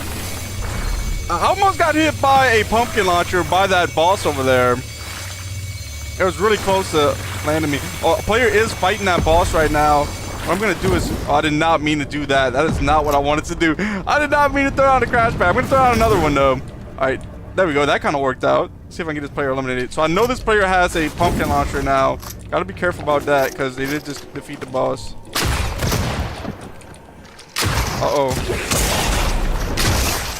hit by a pumpkin launcher by that boss over there. It was really close to landing me. Oh, a player is fighting that boss right now. What I'm gonna do is, I did not mean to do that. That is not what I wanted to do. I did not mean to throw out a crash pad. I'm gonna throw out another one though. All right, there we go. That kind of worked out. See if I can get this player eliminated. So I know this player has a pumpkin launcher now. Gotta be careful about that because they did just defeat the boss. Uh-oh.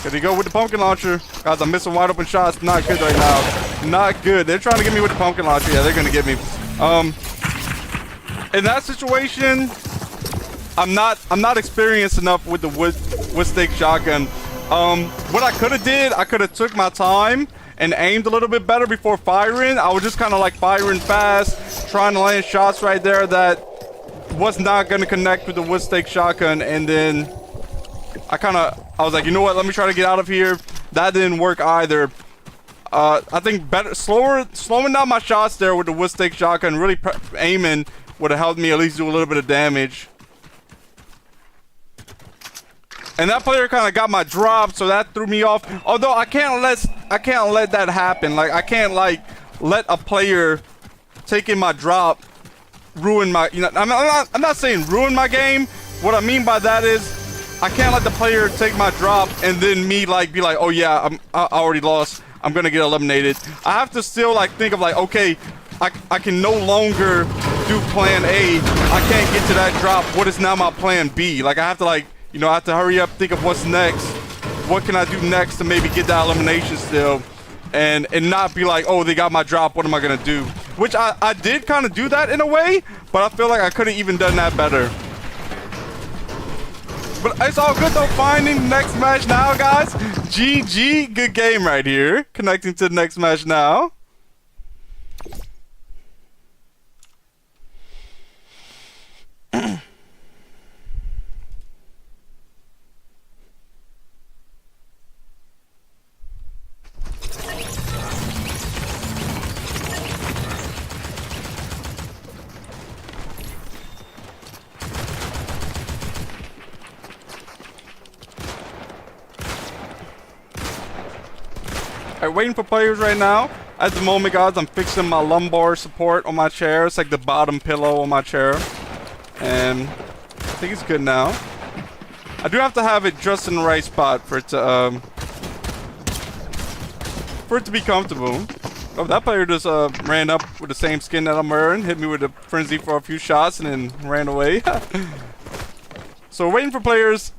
There you go with the pumpkin launcher. Guys, I'm missing wide open shots. Not good right now. Not good. They're trying to get me with the pumpkin launcher. Yeah, they're gonna get me. In that situation, I'm not experienced enough with the wood stick shotgun. What I could have did, I could have took my time and aimed a little bit better before firing. I was just kind of like firing fast, trying to land shots right there that was not going to connect with the wood stake shotgun. And then I was like, you know what? Let me try to get out of here. That didn't work either. I think slowing down my shots there with the wood stake shotgun, really aiming would have helped me at least do a little bit of damage. And that player kind of got my drop, so that threw me off. Although I can't let that happen. Like I can't like let a player taking my drop ruin my. You know, I'm not saying ruin my game. What I mean by that is I can't let the player take my drop and then me like be like, oh yeah, I already lost. I'm gonna get eliminated. I have to still like think of like, okay, I can no longer do plan A. I can't get to that drop. What is now my plan B? Like I have to like. You know, I have to hurry up, think of what's next. What can I do next to maybe get that elimination still? And not be like, oh, they got my drop. What am I going to do? Which I did kind of do that in a way, but I feel like I could have even done that better. But it's all good, though. Finding the next match now, guys. GG. Good game right here. Connecting to the next match now. Alright, waiting for players right now. At the moment, guys, I'm fixing my lumbar support on my chair. It's like the bottom pillow on my chair. And I think it's good now. I do have to have it just in the right spot for it to be comfortable. Oh, that player just ran up with the same skin that I'm wearing, hit me with a frenzy for a few shots, and then ran away. So waiting for players.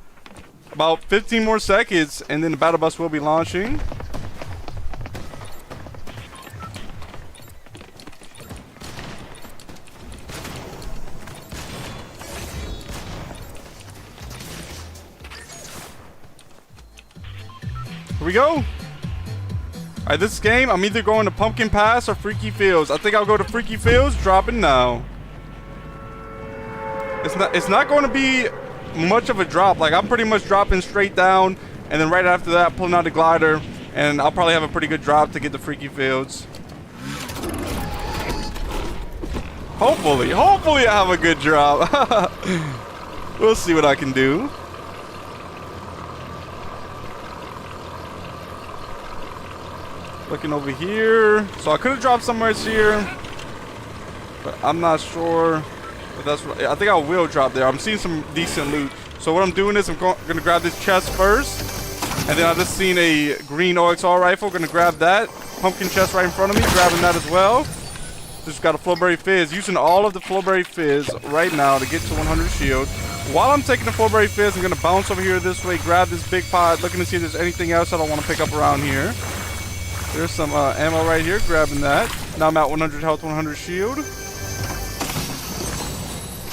About 15 more seconds, and then the battle bus will be launching. Here we go. Alright, this game, I'm either going to Pumpkin Pass or Freaky Fields. I think I'll go to Freaky Fields, dropping now. It's not going to be much of a drop. Like, I'm pretty much dropping straight down, and then right after that, pulling out the glider, and I'll probably have a pretty good drop to get the Freaky Fields. Hopefully I have a good drop. We'll see what I can do. Looking over here. So I could have dropped somewhere here, but I'm not sure if that's what, I think I will drop there. I'm seeing some decent loot. So what I'm doing is I'm gonna grab this chest first, and then I just seen a green OXR rifle. Gonna grab that pumpkin chest right in front of me, grabbing that as well. Just got a Flowberry Fizz, using all of the Flowberry Fizz right now to get to 100 shield. While I'm taking the Flowberry Fizz, I'm gonna bounce over here this way, grab this big pot, looking to see if there's anything else I don't want to pick up around here. There's some ammo right here, grabbing that. Now I'm at 100 health, 100 shield.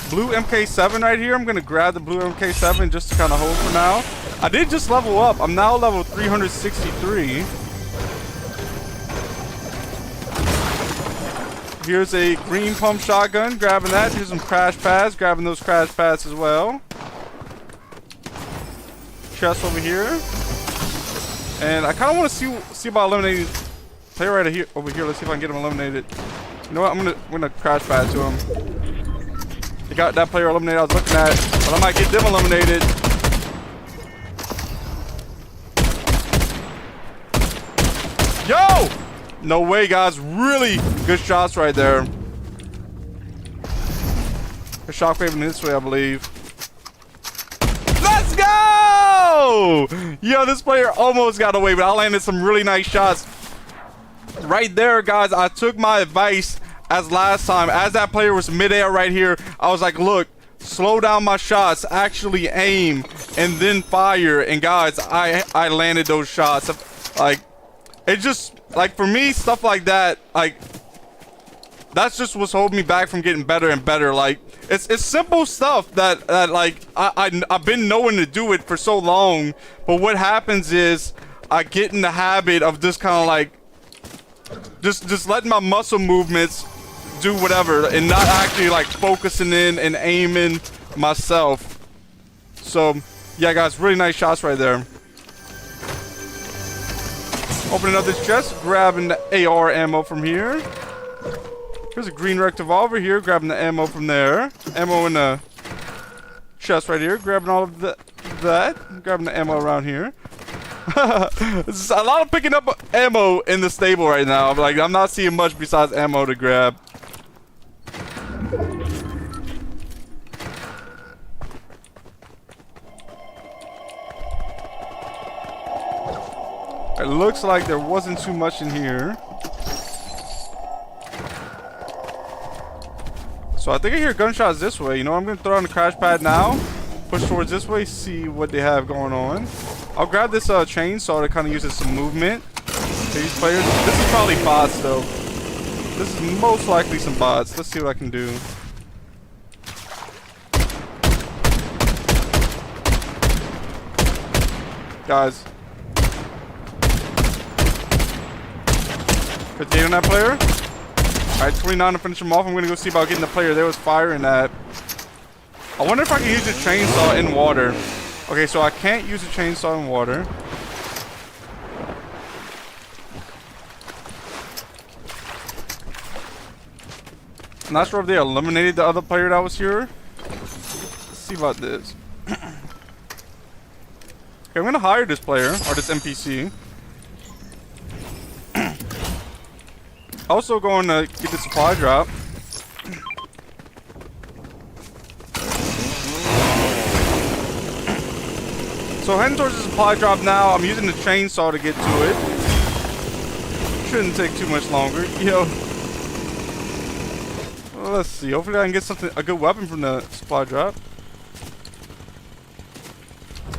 Blue MK7 right here. I'm going to grab the blue MK7 just to kind of hold for now. I did just level up. I'm now level 363. Here's a green pump shotgun, grabbing that. Here's some crash pads, grabbing those crash pads as well. Chest over here. And I kind of want to see about eliminating player right here, over here. Let's see if I can get him eliminated. You know what? I'm gonna crash pad to him. They got that player eliminated I was looking at, but I might get them eliminated. Yo! No way, guys. Really good shots right there. A shockwave in this way, I believe. Let's go! Yo, this player almost got away, but I landed some really nice shots. Right there, guys, I took my advice as last time. As that player was midair right here, I was like, look, slow down my shots, actually aim, and then fire. And guys, I landed those shots. Like, it just, like, for me, stuff like that, like, that's just what's holding me back from getting better and better. Like, it's simple stuff that like I've been knowing to do it for so long, but what happens is I get in the habit of just kind of like just letting my muscle movements do whatever and not actually like focusing in and aiming myself. So yeah, guys, really nice shots right there. Opening up this chest, grabbing the AR ammo from here. Here's a green rect revolver here, grabbing the ammo from there. Ammo in the chest right here, grabbing all of that. Grabbing the ammo around here. There's a lot of picking up ammo in the stable right now. Like, I'm not seeing much besides ammo to grab. It looks like there wasn't too much in here. So I think I hear gunshots this way. You know, I'm going to throw on the crash pad now. Push towards this way, see what they have going on. I'll grab this chainsaw to kind of use as some movement. These players. This is probably bots, though. This is most likely some bots. Let's see what I can do. Guys. 58 on that player. Alright, 29 to finish him off. I'm gonna go see about getting the player. There was fire in that. I wonder if I can use the chainsaw in water. Okay, so I can't use the chainsaw in water. I'm not sure if they eliminated the other player that was here. Let's see about this. Okay, I'm gonna hire this player, or this NPC. Also going to get the supply drop. So heading towards the supply drop now. I'm using the chainsaw to get to it. Shouldn't take too much longer. Yo. Well, let's see. Hopefully I can get a good weapon from the supply drop.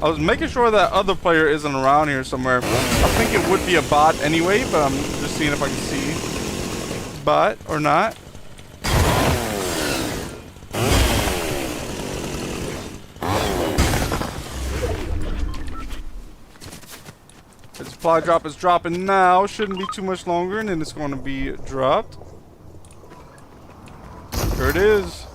I was making sure that other player isn't around here somewhere. I think it would be a bot anyway, but I'm just seeing if I can see bot or not. The supply drop is dropping now. Shouldn't be too much longer, and then it's going to be dropped. Here it is.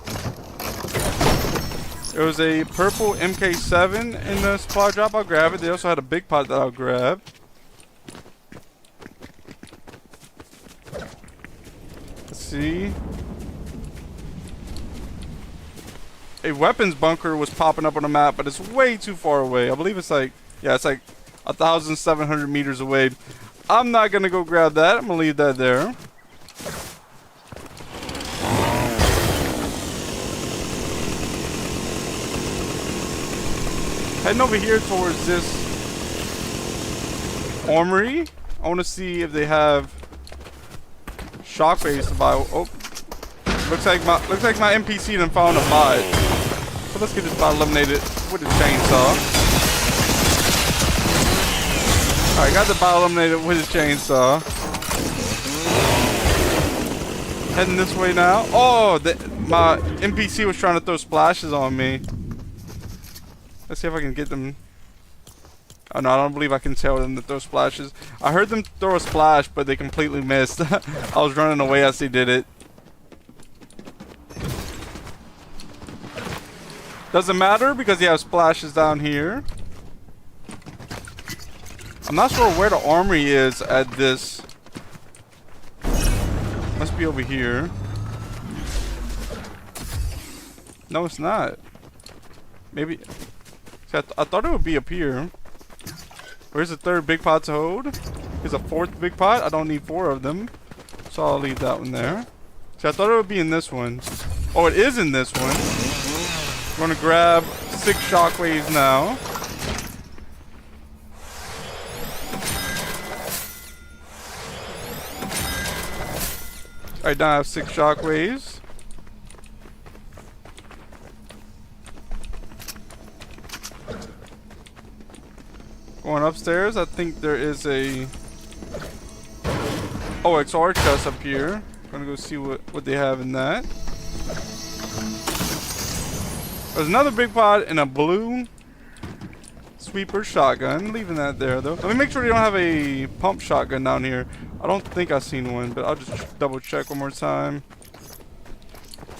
There was a purple MK7 in the supply drop. I'll grab it. They also had a big pot that I'll grab. Let's see. A weapons bunker was popping up on the map, but it's way too far away. I believe it's like, yeah, it's like 1,700 meters away. I'm not going to go grab that. I'm going to leave that there. Heading over here towards this armory. I want to see if they have shockwaves to buy. Oh, looks like my NPC done found a bot. So let's get this bot eliminated with the chainsaw. All right, got the bot eliminated with the chainsaw. Heading this way now. Oh, my NPC was trying to throw splashes on me. Let's see if I can get them. Oh no, I don't believe I can tell them to throw splashes. I heard them throw a splash, but they completely missed. I was running away as they did it. Doesn't matter because you have splashes down here. I'm not sure where the armory is at this. Must be over here. No, it's not. Maybe. See, I thought it would be up here. Where's the third big pot to hold? Here's a fourth big pot. I don't need 4 of them. So I'll leave that one there. See, I thought it would be in this one. Oh, it is in this one. I'm going to grab 6 shockwaves now. Alright, now I have 6 shockwaves. Going upstairs, I think there is a XR chest up here. Gonna go see what they have in that. There's another big pot and a blue sweeper shotgun. Leaving that there though. Let me make sure they don't have a pump shotgun down here. I don't think I've seen one, but I'll just double check one more time.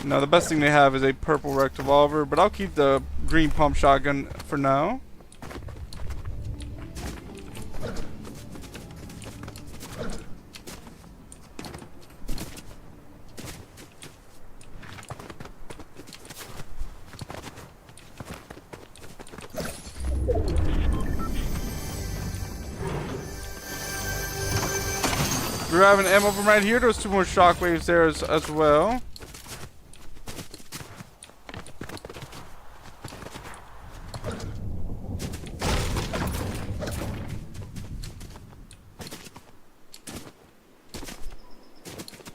No, the best thing they have is a purple rec revolver, but I'll keep the green pump shotgun for now. Grabbing ammo from right here. There's 2 more shockwaves there as well.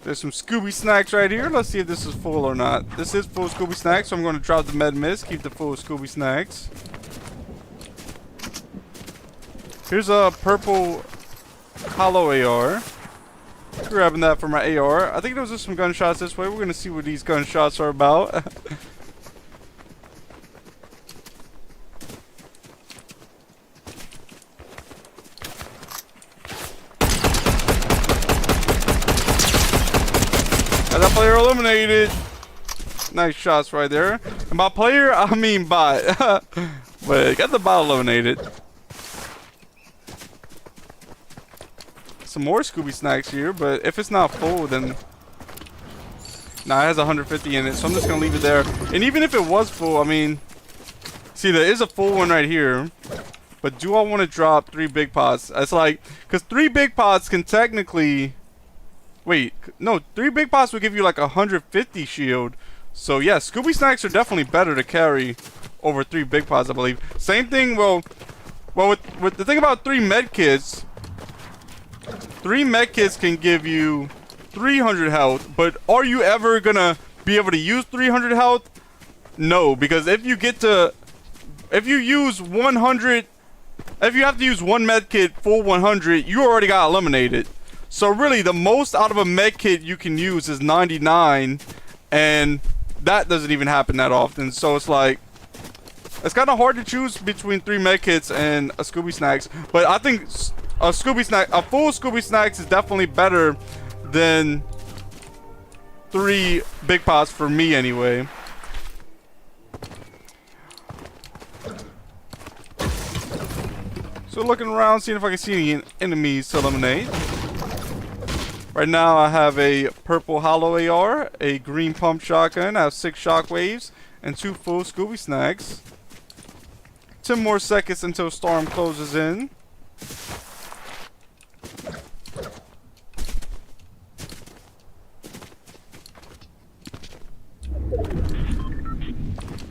There's some Scooby snacks right here. Let's see if this is full or not. This is full Scooby snacks, so I'm going to drop the med mist. Keep the full Scooby snacks. Here's a purple hollow AR. Grabbing that for my AR. I think there was just some gunshots this way. We're going to see what these gunshots are about. Got that player eliminated. Nice shots right there. And by player, I mean bot. But got the bot eliminated. Some more Scooby snacks here, but if it's not full, then nah, it has 150 in it, so I'm just gonna leave it there. And even if it was full, I mean, see, there is a full one right here, but do I want to drop 3 big pots? That's like, because 3 big pots can technically Wait, no, 3 big pots will give you like 150 shield. So yeah, Scooby Snacks are definitely better to carry over 3 big pots, I believe. Same thing, well with the thing about 3 med kits, 3 med kits can give you 300 health, but are you ever gonna be able to use 300 health? No, because if you use 100, if you have to use 1 med kit full 100, you already got eliminated. So really, the most out of a med kit you can use is 99, and that doesn't even happen that often. So it's like, it's kind of hard to choose between 3 med kits and a Scooby Snacks. But I think a full Scooby Snacks is definitely better than 3 big pots for me anyway. So looking around, seeing if I can see any enemies to eliminate. Right now I have a purple hollow AR, a green pump shotgun, I have 6 shockwaves, and 2 full Scooby Snacks. 10 more seconds until storm closes in.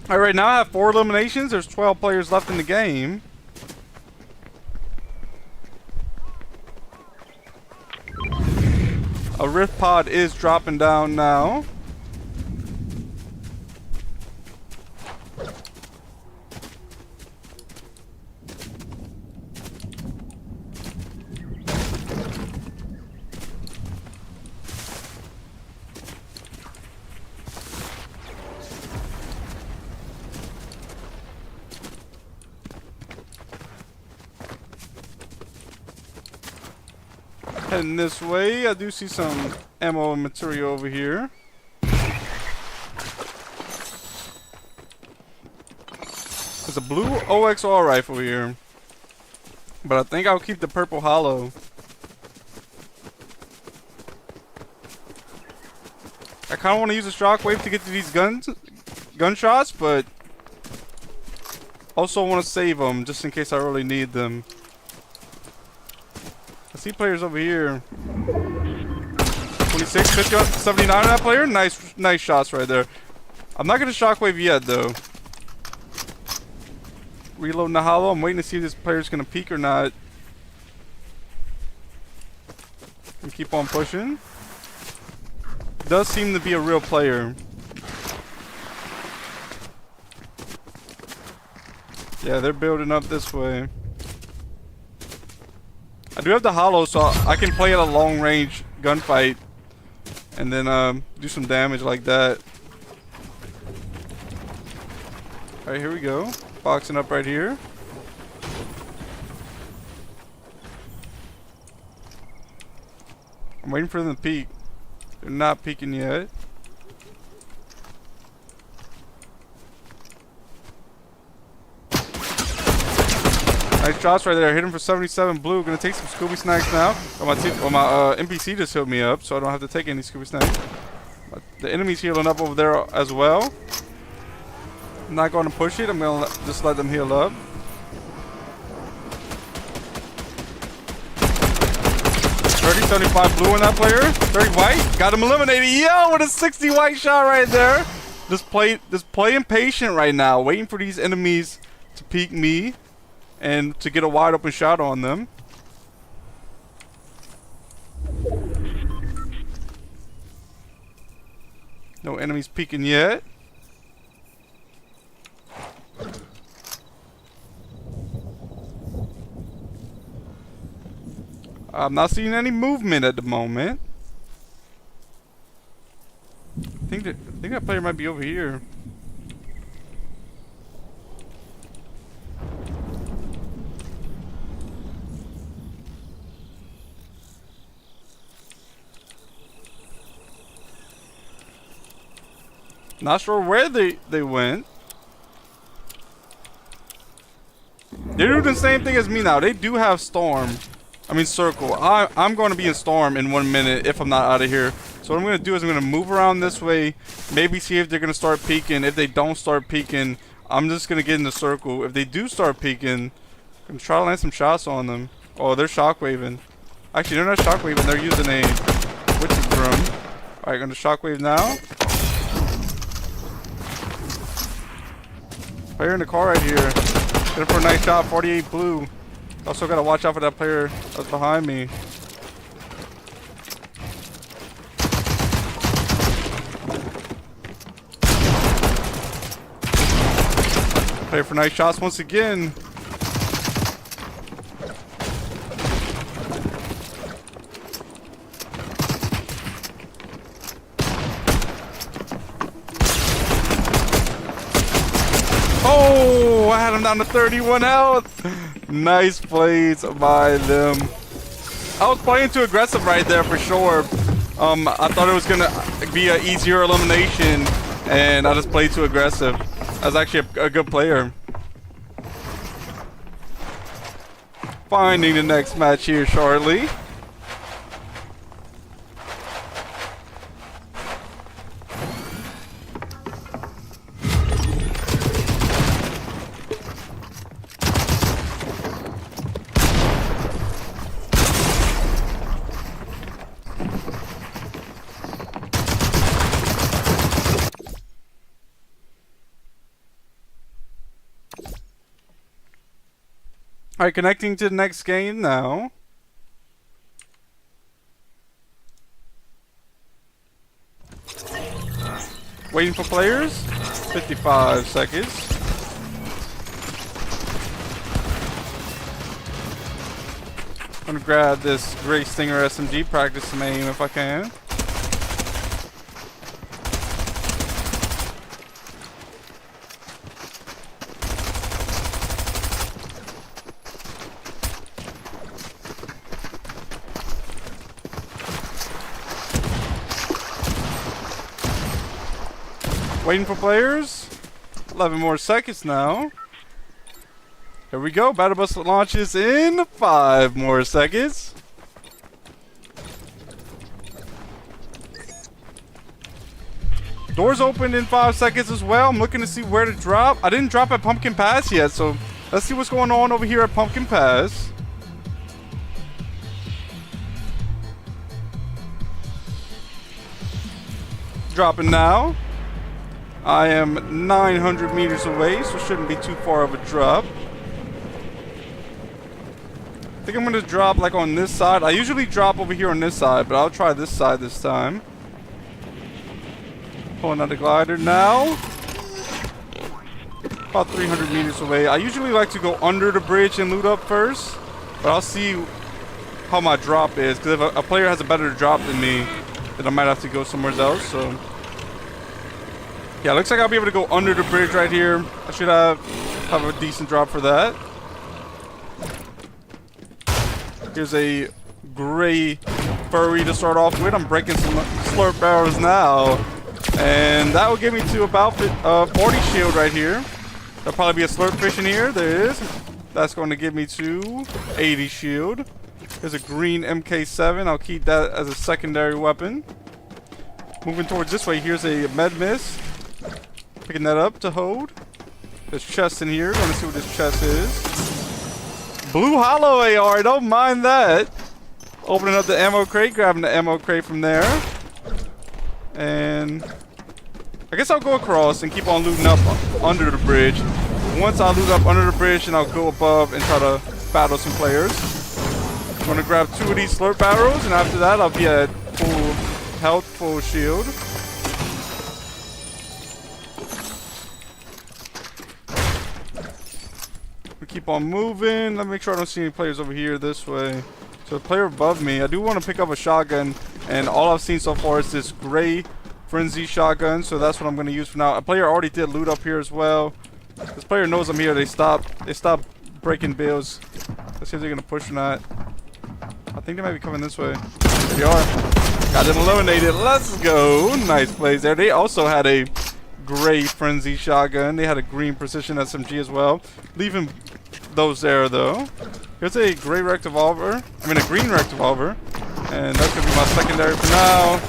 Alright, now I have 4 eliminations. There's 12 players left in the game. A rift pod is dropping down now. Heading this way, I do see some ammo and material over here. There's a blue OXR rifle here, but I think I'll keep the purple hollow. I kind of want to use a shockwave to get to these gunshots, but also want to save them just in case I really need them. I see players over here. 26, 50, 79 on that player. Nice shots right there. I'm not gonna shockwave yet though. Reloading the hollow. I'm waiting to see if this player's gonna peek or not. And keep on pushing. Does seem to be a real player. Yeah, they're building up this way. I do have the hollow, so I can play at a long range gunfight and then do some damage like that. Alright, here we go. Boxing up right here. I'm waiting for them to peek. They're not peeking yet. Nice shots right there. Hit him for 77 blue. Gonna take some Scooby Snacks now. My NPC just healed me up, so I don't have to take any Scooby Snacks. The enemy's healing up over there as well. I'm not going to push it. I'm gonna just let them heal up. $30.75 blue on that player. 30 white. Got him eliminated. Yo, with a 60 white shot right there. Just playing patient right now, waiting for these enemies to peek me and to get a wide open shot on them. No enemies peeking yet. I'm not seeing any movement at the moment. I think that player might be over here. Not sure where they went. They're doing the same thing as me now. They do have storm. I mean circle. I'm going to be in storm in 1 minute if I'm not out of here. So what I'm going to do is I'm going to move around this way. Maybe see if they're going to start peeking. If they don't start peeking, I'm just going to get in the circle. If they do start peeking, I'm going to try to land some shots on them. Oh, they're shockwaving. Actually, they're not shockwaving. They're using a switching from. Alright, gonna shockwave now. Player in the car right here. Get him for a nice shot, 48 blue. Also gotta watch out for that player that's behind me. Player for nice shots once again. Oh, I had him down to 31 health. Nice plays by them. I was playing too aggressive right there for sure. I thought it was gonna be an easier elimination, and I just played too aggressive. I was actually a good player. Finding the next match here shortly. Alright, connecting to the next game now. Waiting for players. 55 seconds. I'm gonna grab this Great Stinger SMG, practice some aim if I can. Waiting for players. 11 more seconds now. Here we go. Battle Bus launches in 5 more seconds. Doors open in 5 seconds as well. I'm looking to see where to drop. I didn't drop at Pumpkin Pass yet, so let's see what's going on over here at Pumpkin Pass. Dropping now. I am 900 meters away, so shouldn't be too far of a drop. I think I'm going to drop like on this side. I usually drop over here on this side, but I'll try this side this time. Pulling out the glider now. About 300 meters away. I usually like to go under the bridge and loot up first, but I'll see how my drop is, because if a player has a better drop than me, then I might have to go somewhere else. So yeah, looks like I'll be able to go under the bridge right here. I should have a decent drop for that. Here's a gray furry to start off with. I'm breaking some slurp barrels now. And that will give me to about 40 shield right here. There'll probably be a slurp fish in here. There it is. That's going to give me to 80 shield. There's a green MK7. I'll keep that as a secondary weapon. Moving towards this way, here's a med mist. Picking that up to hold. There's chests in here. Gonna see what this chest is. Blue hollow AR. Don't mind that. Opening up the ammo crate. Grabbing the ammo crate from there. And I guess I'll go across and keep on looting up under the bridge. Once I loot up under the bridge, and I'll go above and try to battle some players. I'm gonna grab 2 of these slurp arrows, and after that I'll be at full health, full shield. We keep on moving. Let me make sure I don't see any players over here this way. So the player above me, I do want to pick up a shotgun, and all I've seen so far is this gray frenzy shotgun, so that's what I'm going to use for now. A player already did loot up here as well. This player knows I'm here. They stopped breaking bills. Let's see if they're going to push or not. I think they might be coming this way. There they are. Got them eliminated. Let's go. Nice plays there. They also had a gray frenzy shotgun. They had a green precision SMG as well. Leaving those there though. Here's a gray rect revolver. I mean a green rect revolver. And that's going to be my secondary for now.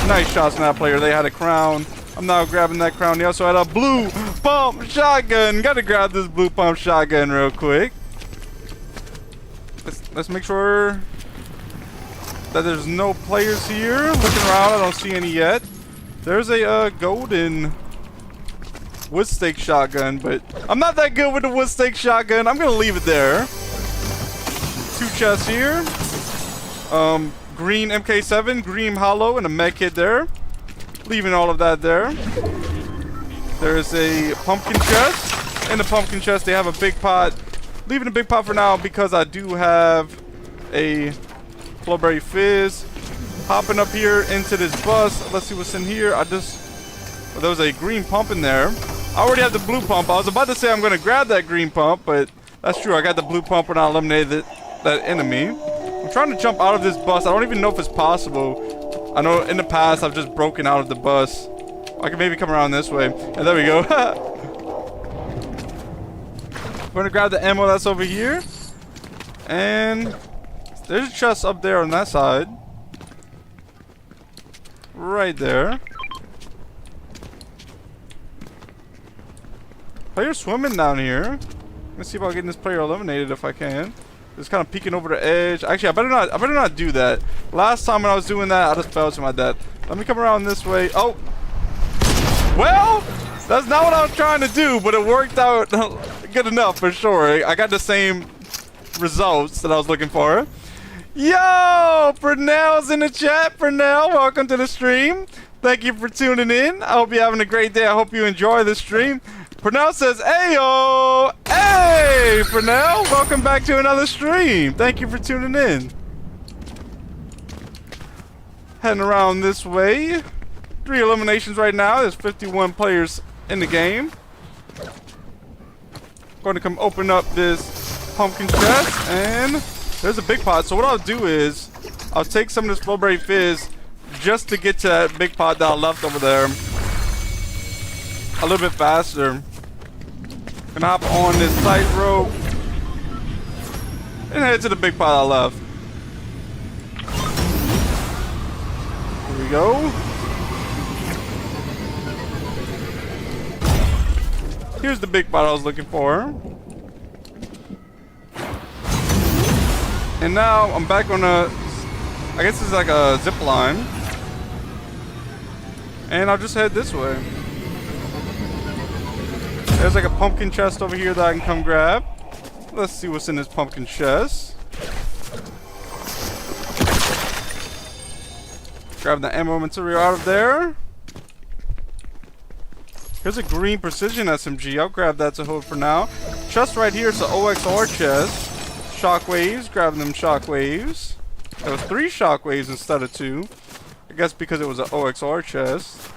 Nice shots from that player. They had a crown. I'm now grabbing that crown. They also had a blue pump shotgun. Gotta grab this blue pump shotgun real quick. Let's make sure that there's no players here. Looking around, I don't see any yet. There's a golden wood stake shotgun, but I'm not that good with the wood stake shotgun. I'm gonna leave it there. 2 chests here. Green MK7, green hollow, and a med kit there. Leaving all of that there. There's a pumpkin chest. In the pumpkin chest, they have a big pot. Leaving the big pot for now because I do have a Flowberry Fizz. Hopping up here into this bus. Let's see what's in here. Well, there was a green pump in there. I already have the blue pump. I was about to say I'm going to grab that green pump, but that's true. I got the blue pump when I eliminated that enemy. I'm trying to jump out of this bus. I don't even know if it's possible. I know in the past I've just broken out of the bus. I can maybe come around this way. And there we go. We're going to grab the ammo that's over here. And there's a chest up there on that side. Right there. Player swimming down here. Let's see about getting this player eliminated if I can. Just kind of peeking over the edge. Actually, I better not do that. Last time when I was doing that, I just fell to my death. Let me come around this way. Oh. Well, that's not what I was trying to do, but it worked out good enough for sure. I got the same results that I was looking for. Yo, Purnell's in the chat. Purnell, welcome to the stream. Thank you for tuning in. I hope you're having a great day. I hope you enjoy the stream. Purnell says, "Ayo, hey, Purnell, welcome back to another stream. Thank you for tuning in." Heading around this way. 3 eliminations right now. There's 51 players in the game. Going to come open up this pumpkin chest, and there's a big pot. So what I'll do is I'll take some of this Flowberry Fizz just to get to that big pot that I left over there a little bit faster. Gonna hop on this tightrope and head to the big pot I left. Here we go. Here's the big pot I was looking for. And now I'm back on a, I guess it's like a zip line. And I'll just head this way. There's like a pumpkin chest over here that I can come grab. Let's see what's in this pumpkin chest. Grab the ammo material out of there. Here's a green precision SMG. I'll grab that to hold for now. Chest right here is the OXR chest. Shockwaves. Grabbing them shockwaves. There was 3 shockwaves instead of 2. I guess because it was an OXR chest.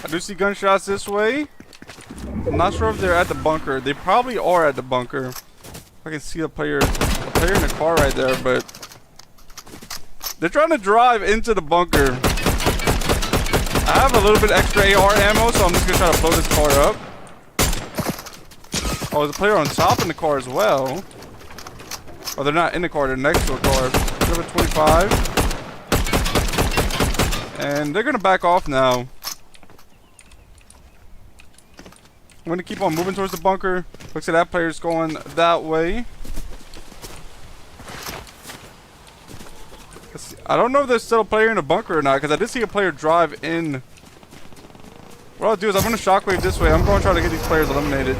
I do see gunshots this way. I'm not sure if they're at the bunker. They probably are at the bunker. I can see a player in the car right there, but they're trying to drive into the bunker. I have a little bit extra AR ammo, so I'm just gonna try to blow this car up. Oh, there's a player on top in the car as well. Oh, they're not in the car, they're next to a car. Number 25. And they're gonna back off now. I'm gonna keep on moving towards the bunker. Looks like that player's going that way. I don't know if there's still a player in the bunker or not, because I did see a player drive in. What I'll do is I'm gonna shockwave this way. I'm going to try to get these players eliminated.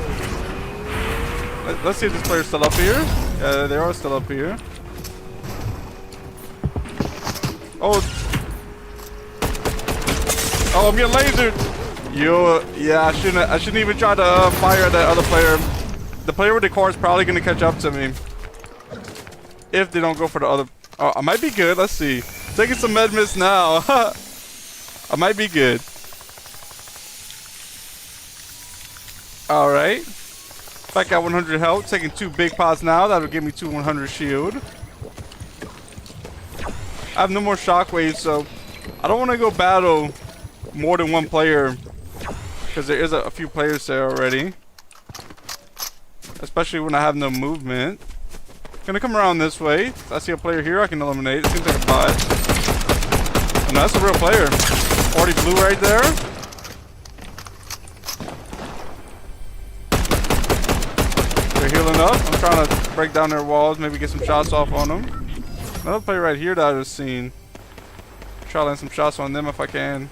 Let's see if this player's still up here. Yeah, they are still up here. Oh, I'm getting lasered. Yo, yeah, I shouldn't even try to fire at that other player. The player with the car is probably gonna catch up to me if they don't go for the other. Oh, I might be good. Let's see. Taking some med miss now. I might be good. All right. Back at 100 health. Taking 2 big pots now. That'll give me 2 100 shield. I have no more shockwaves, so I don't want to go battle more than 1 player, because there is a few players there already, especially when I have no movement. Gonna come around this way. I see a player here I can eliminate. It seems like a bot. Oh, no, that's a real player. 40 blue right there. They're healing up. I'm trying to break down their walls, maybe get some shots off on them. Another player right here that I just seen. Try to land some shots on them if I can.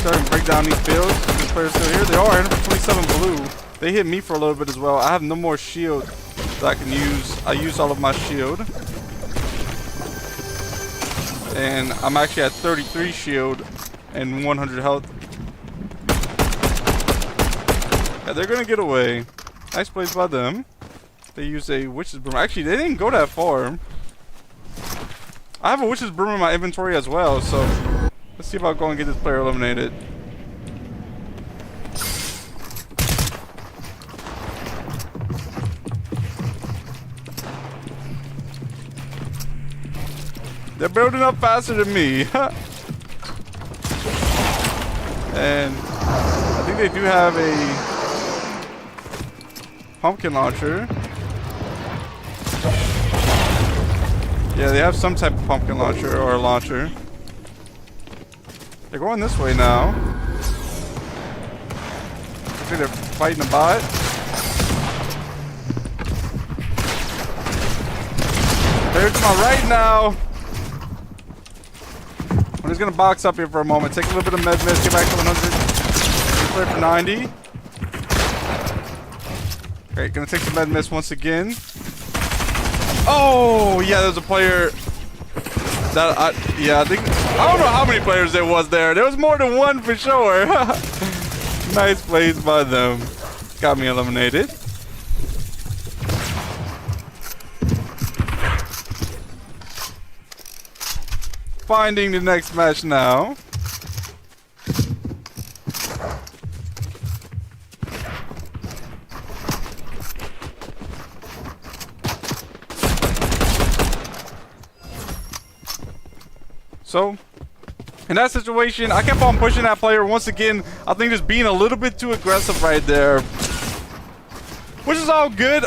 Starting to break down these builds. These players still here. They are 127 blue. They hit me for a little bit as well. I have no more shield that I can use. I used all of my shield. And I'm actually at 33 shield and 100 health. Yeah, they're gonna get away. Nice plays by them. They use a witch's broom. Actually, they didn't go that far. I have a witch's broom in my inventory as well, so let's see if I'll go and get this player eliminated. They're building up faster than me. And I think they do have a pumpkin launcher. Yeah, they have some type of pumpkin launcher or a launcher. They're going this way now. I think they're fighting a bot. They're to my right now. I'm just gonna box up here for a moment. Take a little bit of med mist. Get back to 100. Play for 90. Great. Gonna take some med mist once again. Oh yeah, there's a player that I think I don't know how many players there was there. There was more than one for sure. Nice plays by them. Got me eliminated. Finding the next match now. So, in that situation, I kept on pushing that player. Once again, I think just being a little bit too aggressive right there. Which is all good.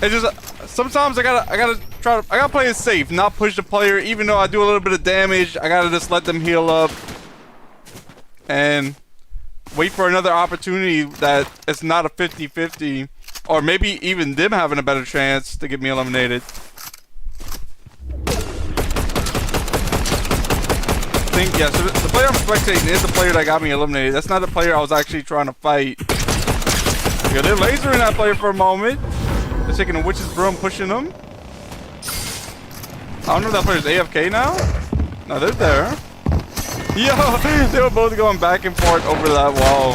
It's just sometimes I gotta play it safe, not push the player, even though I do a little bit of damage. I gotta just let them heal up and wait for another opportunity that it's not a 50-50, or maybe even them having a better chance to get me eliminated. I think, yeah, so the player I'm spectating is the player that got me eliminated. That's not the player I was actually trying to fight. Yeah, they're lasering that player for a moment. They're taking a witch's broom, pushing them. I don't know if that player's AFK now. No, they're there. Yo, they were both going back and forth over that wall.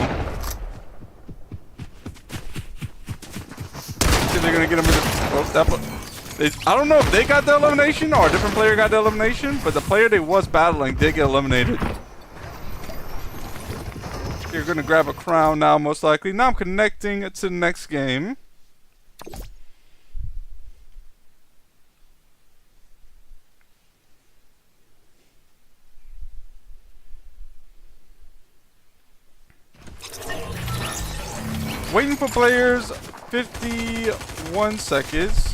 See if they're gonna get him with I don't know if they got the elimination or a different player got the elimination, but the player they was battling did get eliminated. You're gonna grab a crown now, most likely. Now I'm connecting to the next game. Waiting for players, 51 seconds.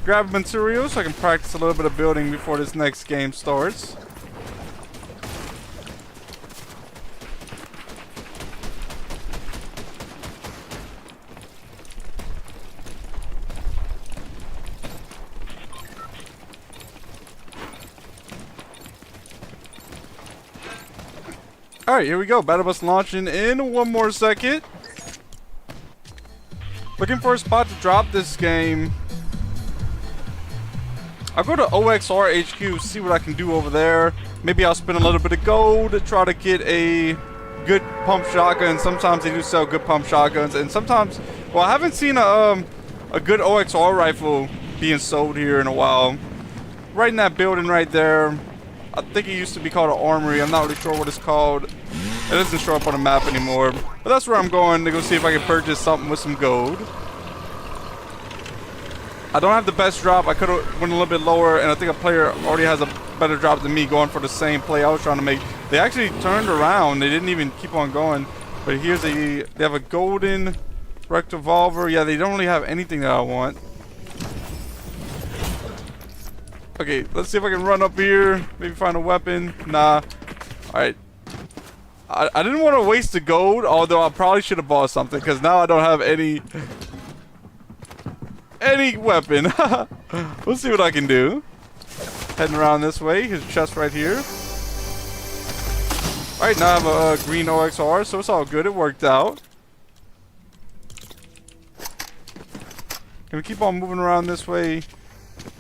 Grab materials so I can practice a little bit of building before this next game starts. Alright, here we go. Battle bus launching in 1 more second. Looking for a spot to drop this game. I'll go to OXR HQ, see what I can do over there. Maybe I'll spend a little bit of gold to try to get a good pump shotgun. Sometimes they do sell good pump shotguns, and sometimes, well, I haven't seen a good OXR rifle being sold here in a while. Right in that building right there. I think it used to be called an armory. I'm not really sure what it's called. It doesn't show up on the map anymore. But that's where I'm going to go see if I can purchase something with some gold. I don't have the best drop. I could have went a little bit lower, and I think a player already has a better drop than me going for the same play I was trying to make. They actually turned around. They didn't even keep on going. But here's they have a golden revolver. Yeah, they don't really have anything that I want. Okay, let's see if I can run up here. Maybe find a weapon. Nah. Alright. I didn't want to waste the gold, although I probably should have bought something, because now I don't have any weapon. We'll see what I can do. Heading around this way. Here's a chest right here. Alright, now I have a green OXR, so it's all good. It worked out. Can we keep on moving around this way?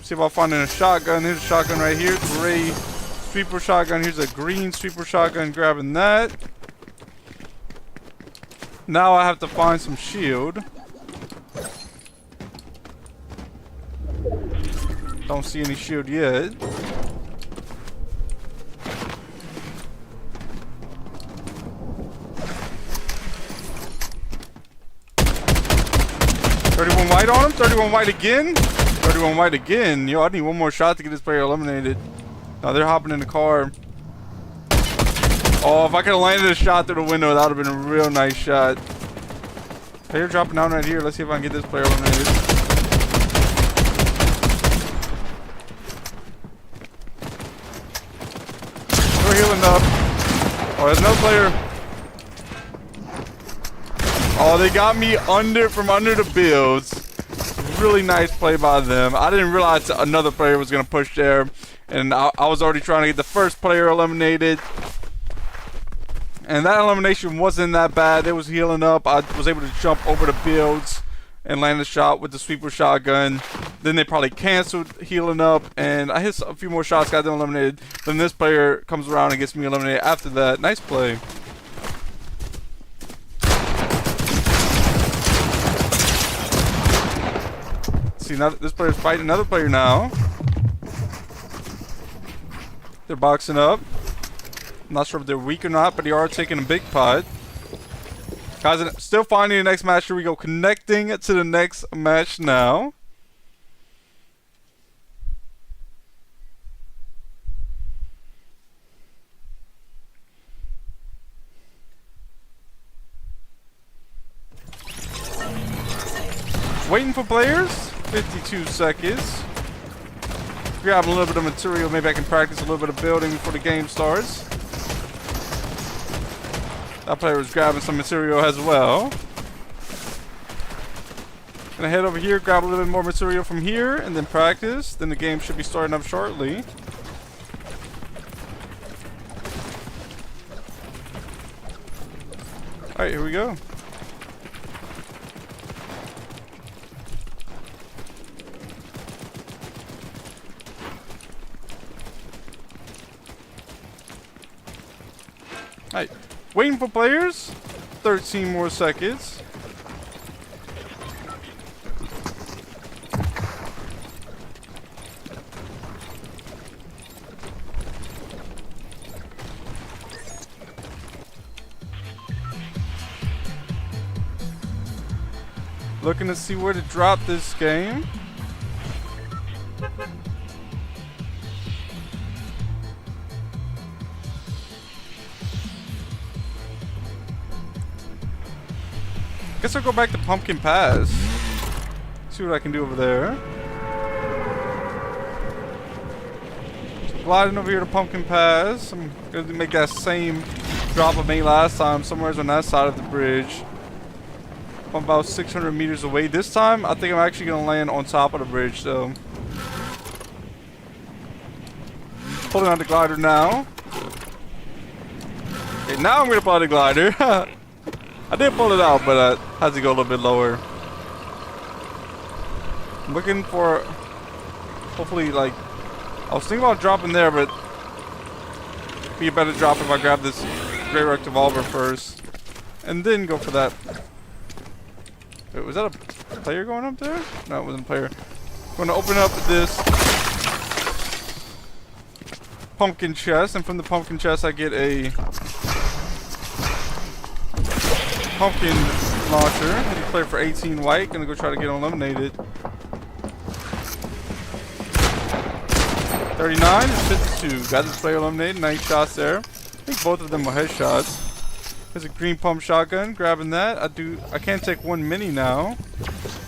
See if I'll find a shotgun. Here's a shotgun right here. Gray sweeper shotgun. Here's a green sweeper shotgun. Grabbing that. Now I have to find some shield. Don't see any shield yet. $31 white on him. 31 white again. 31 white again. Yo, I need one more shot to get this player eliminated. No, they're hopping in the car. Oh, if I could have landed a shot through the window, that would have been a real nice shot. Player dropping down right here. Let's see if I can get this player eliminated. We're healing up. Oh, there's another player. Oh, they got me from under the builds. Really nice play by them. I didn't realize another player was going to push there. And I was already trying to get the first player eliminated. And that elimination wasn't that bad. It was healing up. I was able to jump over the builds and land a shot with the sweeper shotgun. Then they probably canceled healing up. And I hit a few more shots, got them eliminated. Then this player comes around and gets me eliminated after that. Nice play. See, now this player's fighting another player now. They're boxing up. I'm not sure if they're weak or not, but they are taking a big pot. Guys, still finding the next match. Here we go. Connecting to the next match now. Waiting for players. 52 seconds. Grab a little bit of material. Maybe I can practice a little bit of building before the game starts. That player was grabbing some material as well. Gonna head over here, grab a little bit more material from here, and then practice. Then the game should be starting up shortly. Alright, here we go. Alright, waiting for players. 13 more seconds. Looking to see where to drop this game. Guess I'll go back to Pumpkin Pass. See what I can do over there. So gliding over here to Pumpkin Pass. I'm going to make that same drop I made last time. Somewhere on that side of the bridge. I'm about 600 meters away. This time, I think I'm actually going to land on top of the bridge, though. Pulling out the glider now. Okay, now I'm going to pull out the glider. I did pull it out, but I had to go a little bit lower. I'm looking for, hopefully, like, I was thinking about dropping there, but it'd be a better drop if I grab this Grey revolver first, and then go for that. Wait, was that a player going up there? No, it wasn't a player. I'm going to open up this. pumpkin chest, and from the pumpkin chest I get a pumpkin launcher. You play for 18 white. Gonna go try to get eliminated. 39 and 52. Got this player eliminated. 9 shots there. I think both of them were headshots. There's a green pump shotgun. Grabbing that. I can't take one mini now.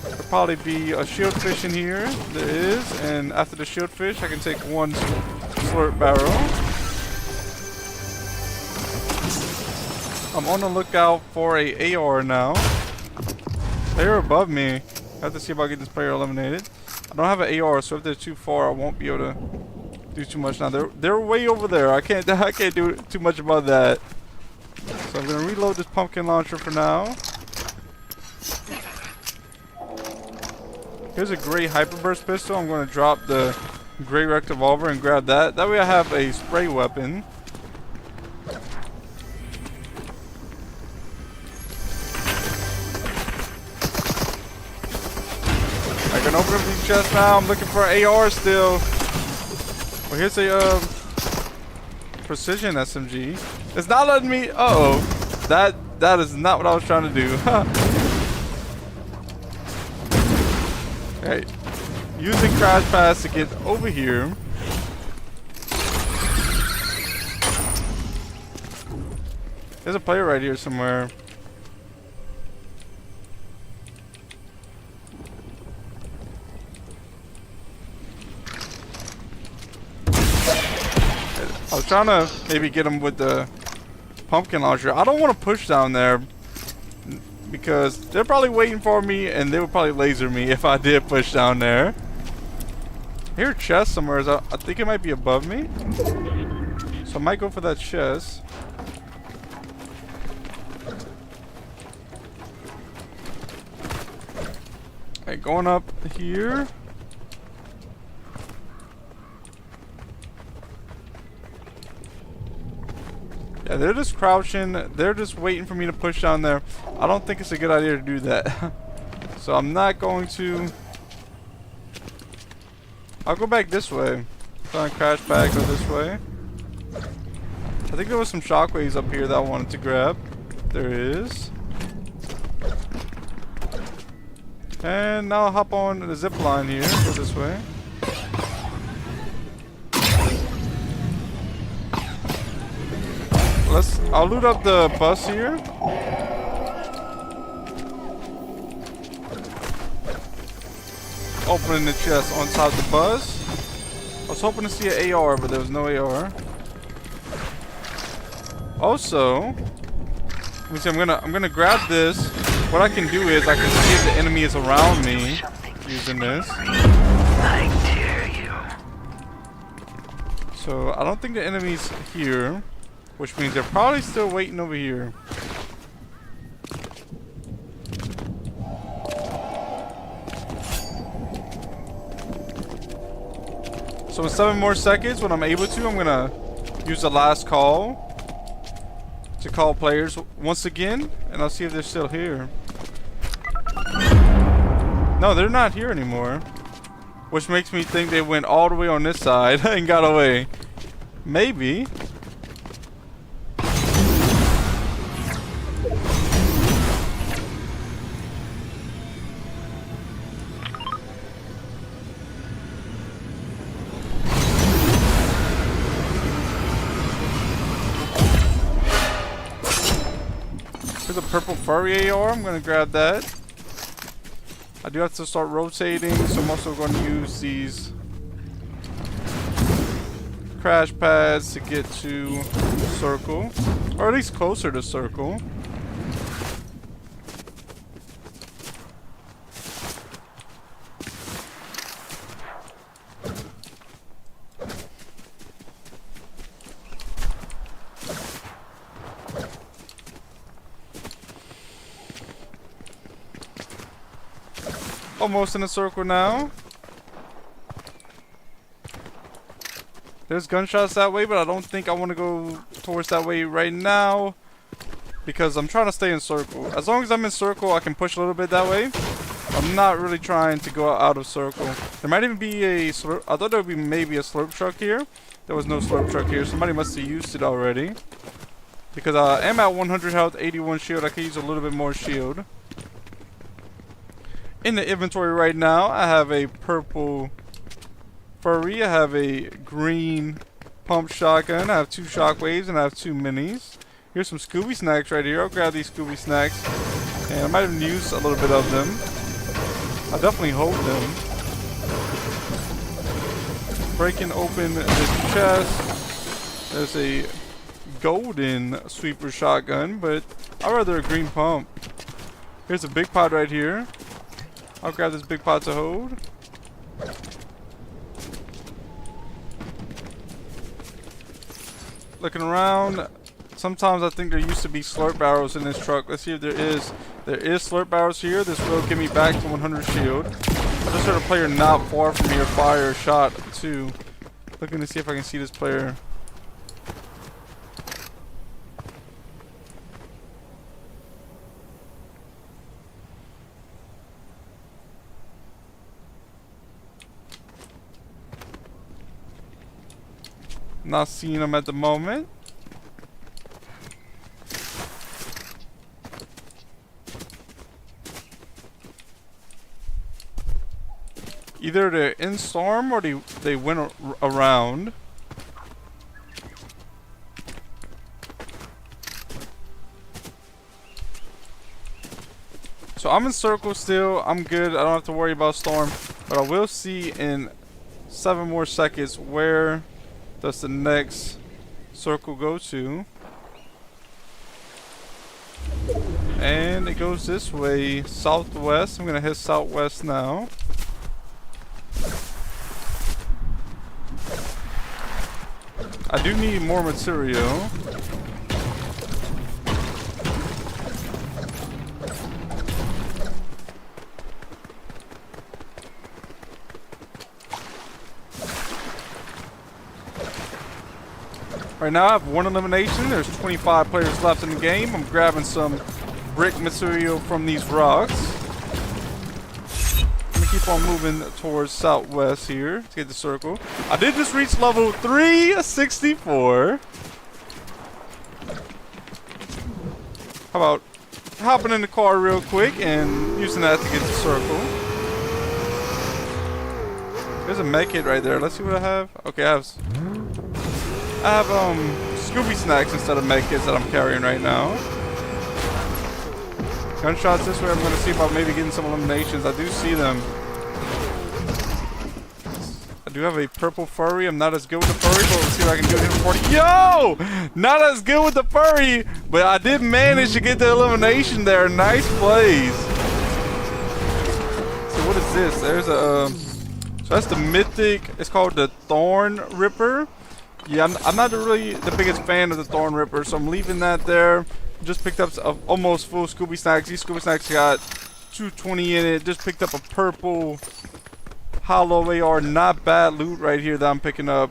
There'll probably be a shield fish in here. There is. And after the shield fish, I can take one slurp barrel. I'm on the lookout for a AR now. They're above me. I have to see if I get this player eliminated. I don't have an AR, so if they're too far, I won't be able to do too much now. They're way over there. I can't do too much about that. So I'm gonna reload this pumpkin launcher for now. Here's a gray hyperburst pistol. I'm gonna drop the gray rect revolver and grab that. That way I have a spray weapon. I can open up these chests now. I'm looking for an AR still. Well, here's a precision SMG. It's not letting me. Uh-oh. That is not what I was trying to do. Okay. Using crash pads to get over here. There's a player right here somewhere. I was trying to maybe get him with the pumpkin launcher. I don't want to push down there because they're probably waiting for me and they would probably laser me if I did push down there. I hear a chest somewhere. I think it might be above me. So I might go for that chest. Alright, going up here. Yeah, they're just crouching. They're just waiting for me to push down there. I don't think it's a good idea to do that. So I'm not going to. I'll go back this way. Try and crash back, go this way. I think there was some shockwaves up here that I wanted to grab. There is. And now I'll hop on the zip line here. Go this way. I'll loot up the bus here. Opening the chest on top of the bus. I was hoping to see an AR, but there was no AR. Also, let me see. I'm gonna grab this. What I can do is I can see if the enemy is around me using this. I dare you. So I don't think the enemy's here. Which means they're probably still waiting over here. So in 7 more seconds, when I'm able to, I'm going to use the last call to call players once again. And I'll see if they're still here. No, they're not here anymore. Which makes me think they went all the way on this side and got away. Maybe. There's a purple furry AR. I'm going to grab that. I do have to start rotating, so I'm also going to use these crash pads to get to circle, or at least closer to circle. Almost in a circle now. There's gunshots that way, but I don't think I want to go towards that way right now because I'm trying to stay in circle. As long as I'm in circle, I can push a little bit that way. I'm not really trying to go out of circle. There might even be a slurp. I thought there would be maybe a slurp truck here. There was no slurp truck here. Somebody must have used it already. Because I am at 100 health, 81 shield. I could use a little bit more shield. In the inventory right now, I have a purple furry. I have a green pump shotgun. I have 2 shockwaves and I have 2 minis. Here's some Scooby snacks right here. I'll grab these Scooby snacks. And I might even use a little bit of them. I definitely hold them. Breaking open this chest. There's a golden sweeper shotgun, but I'd rather a green pump. Here's a big pot right here. I'll grab this big pot to hold. Looking around. Sometimes I think there used to be slurp barrels in this truck. Let's see if there is. There is slurp barrels here. This will get me back to 100 shield. I just heard a player not far from here fire a shot too. Looking to see if I can see this player. Not seeing him at the moment. Either they're in storm or they went around. So I'm in circle still. I'm good. I don't have to worry about storm. But I will see in 7 more seconds where does the next circle go to. And it goes this way, southwest. I'm gonna hit southwest now. I do need more material. Right now I have 1 elimination. There's 25 players left in the game. I'm grabbing some brick material from these rocks. I'm gonna keep on moving towards southwest here to get the circle. I did just reach level 364. How about hopping in the car real quick and using that to get the circle. There's a med kit right there. Let's see what I have. Okay, I have Scooby snacks instead of med kits that I'm carrying right now. Gunshots this way. I'm going to see about maybe getting some eliminations. I do see them. I do have a purple furry. I'm not as good with the furry, but let's see what I can do here for 40. Yo! Not as good with the furry, but I did manage to get the elimination there. Nice plays. So what is this? There's a... so that's the mythic. It's called the Thorn Ripper. Yeah, I'm not really the biggest fan of the Thorn Ripper, so I'm leaving that there. Just picked up almost full Scooby snacks. These Scooby snacks got 220 in it. Just picked up a purple hollow AR. Not bad loot right here that I'm picking up.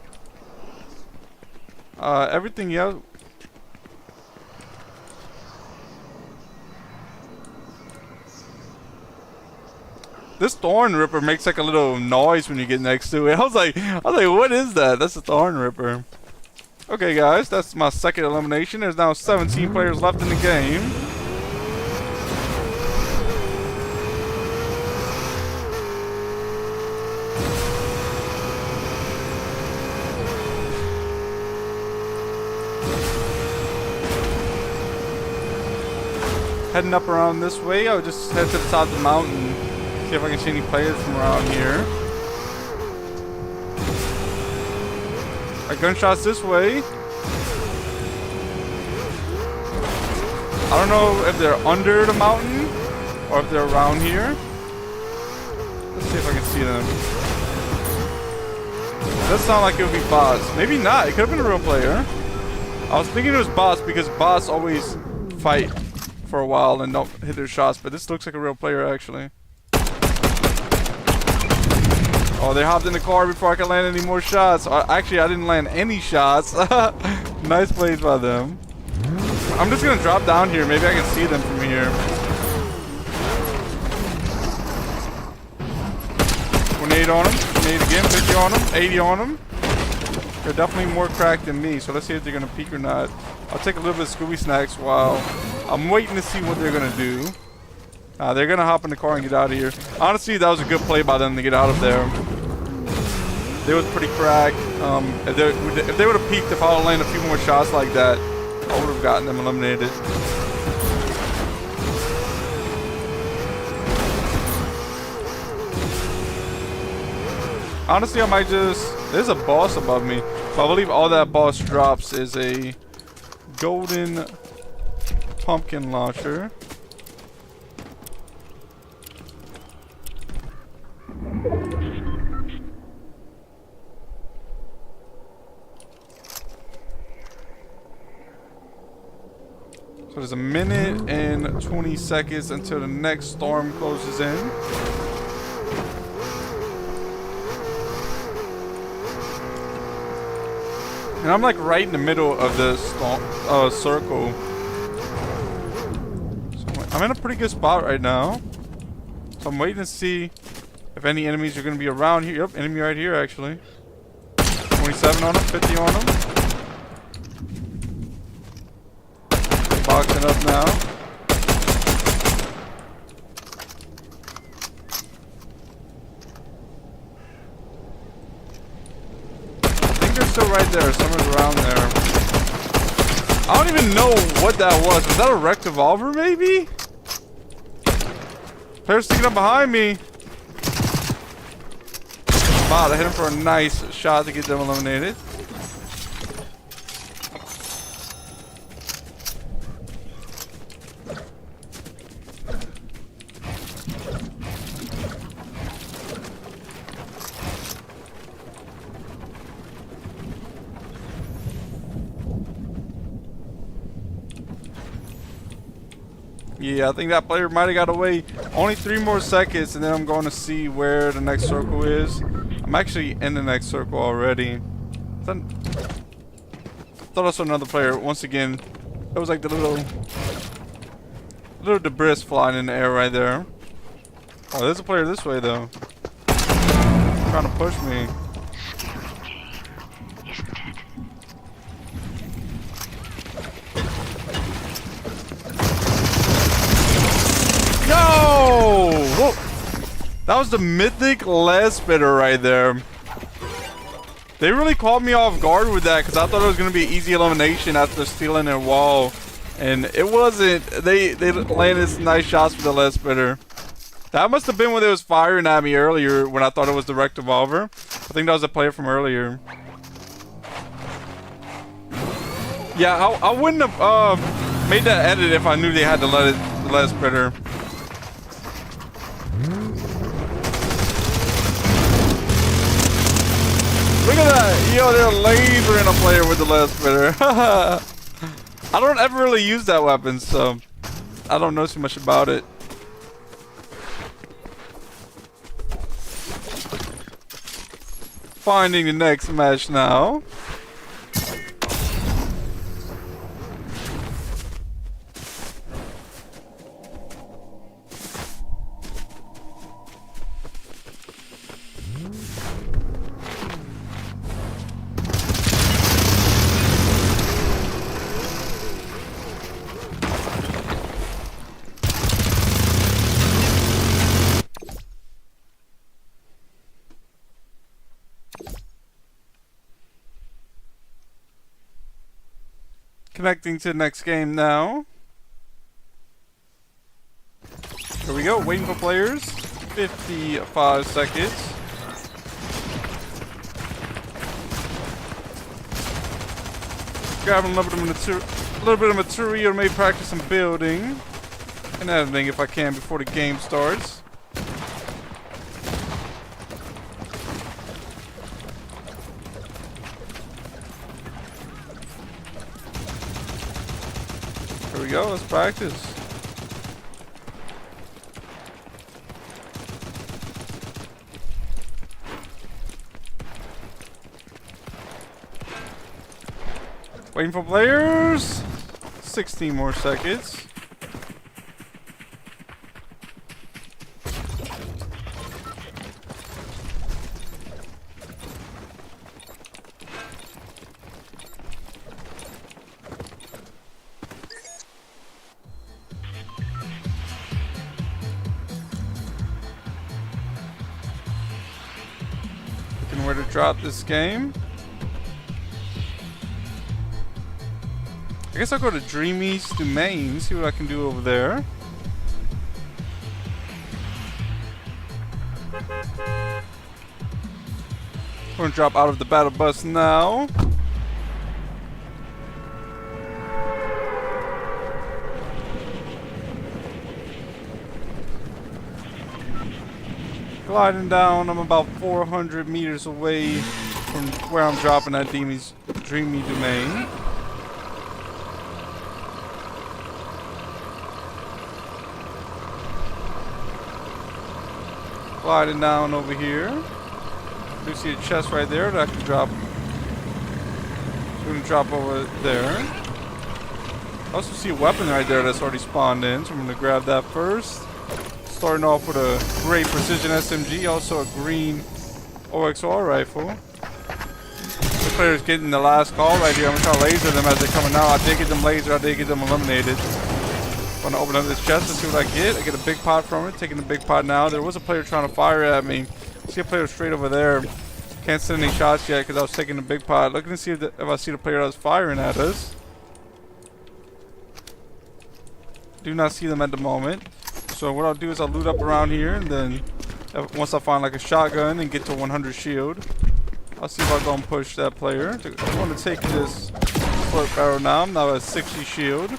Everything else. This Thorn Ripper makes like a little noise when you get next to it. I was like, what is that? That's a Thorn Ripper. Okay, guys, that's my second elimination. There's now 17 players left in the game. Heading up around this way. I would just head to the top of the mountain. See if I can see any players from around here. Alright, gunshots this way. I don't know if they're under the mountain or if they're around here. Let's see if I can see them. It does sound like it would be bots. Maybe not. It could have been a real player. I was thinking it was bots because bots always fight for a while and don't hit their shots, but this looks like a real player actually. Oh, they hopped in the car before I could land any more shots. Actually, I didn't land any shots. Nice plays by them. I'm just gonna drop down here. Maybe I can see them from here. Nade on him. Nade again. 50 on him. 80 on him. They're definitely more cracked than me, so let's see if they're gonna peek or not. I'll take a little bit of Scooby Snacks while I'm waiting to see what they're gonna do. They're gonna hop in the car and get out of here. Honestly, that was a good play by them to get out of there. They was pretty cracked. If they would have peeked, if I would have landed a few more shots like that, I would have gotten them eliminated. Honestly, I might just... There's a boss above me. But I believe all that boss drops is a golden pumpkin launcher. So there's a minute and 20 seconds until the next storm closes in. And I'm like right in the middle of the circle. So I'm in a pretty good spot right now. So I'm waiting to see if any enemies are going to be around here. Yep, enemy right here actually. 27 on him, 50 on him. Boxing up now. Still right there, somewhere around there. I don't even know what that was. Was that a wrecked revolver, maybe? Player's sticking up behind me. Wow, I hit him for a nice shot to get them eliminated. Yeah, I think that player might have got away. Only 3 more seconds, and then I'm going to see where the next circle is. I'm actually in the next circle already. Thought I saw another player. Once again, it was like the little debris flying in the air right there. Oh, there's a player this way though. Trying to push me. No! Whoa! That was the mythic last spitter right there. They really caught me off guard with that because I thought it was going to be an easy elimination after stealing their wall. And it wasn't. They landed some nice shots with the last spitter. That must have been when they was firing at me earlier when I thought it was the wrecked revolver. I think that was a player from earlier. Yeah, I wouldn't have made that edit if I knew they had to let the last spitter. Look at that! Yo, they're lasering a player with the last spitter. I don't ever really use that weapon, so I don't know too much about it. Finding the next match now. Connecting to the next game now. Here we go, waiting for players. 55 seconds. Grabbing a little bit of material, maybe practice some building and editing if I can before the game starts. Here we go, let's practice. Waiting for players. 16 more seconds. where to drop this game. I guess I'll go to Dreamy's Domain, see what I can do over there. We're gonna drop out of the battle bus now. Gliding down, I'm about 400 meters away from where I'm dropping at Dreamy Domain. Gliding down over here. You see a chest right there that I can drop. We're gonna drop over there. I also see a weapon right there that's already spawned in, so I'm gonna grab that first. Starting off with a gray precision SMG, also a green OXR rifle. The player's getting the last call right here. I'm gonna try to laser them as they're coming out. I did get them lasered, I did get them eliminated. I'm gonna open up this chest and see what I get. I get a big pot from it, taking the big pot now. There was a player trying to fire at me. See a player straight over there. Can't send any shots yet because I was taking the big pot. Looking to see if I see the player that was firing at us. Do not see them at the moment. So what I'll do is I'll loot up around here, and then once I find like a shotgun and get to 100 shield, I'll see if I go and push that player. I'm going to take this slurp barrel now. I'm now at 60 shield.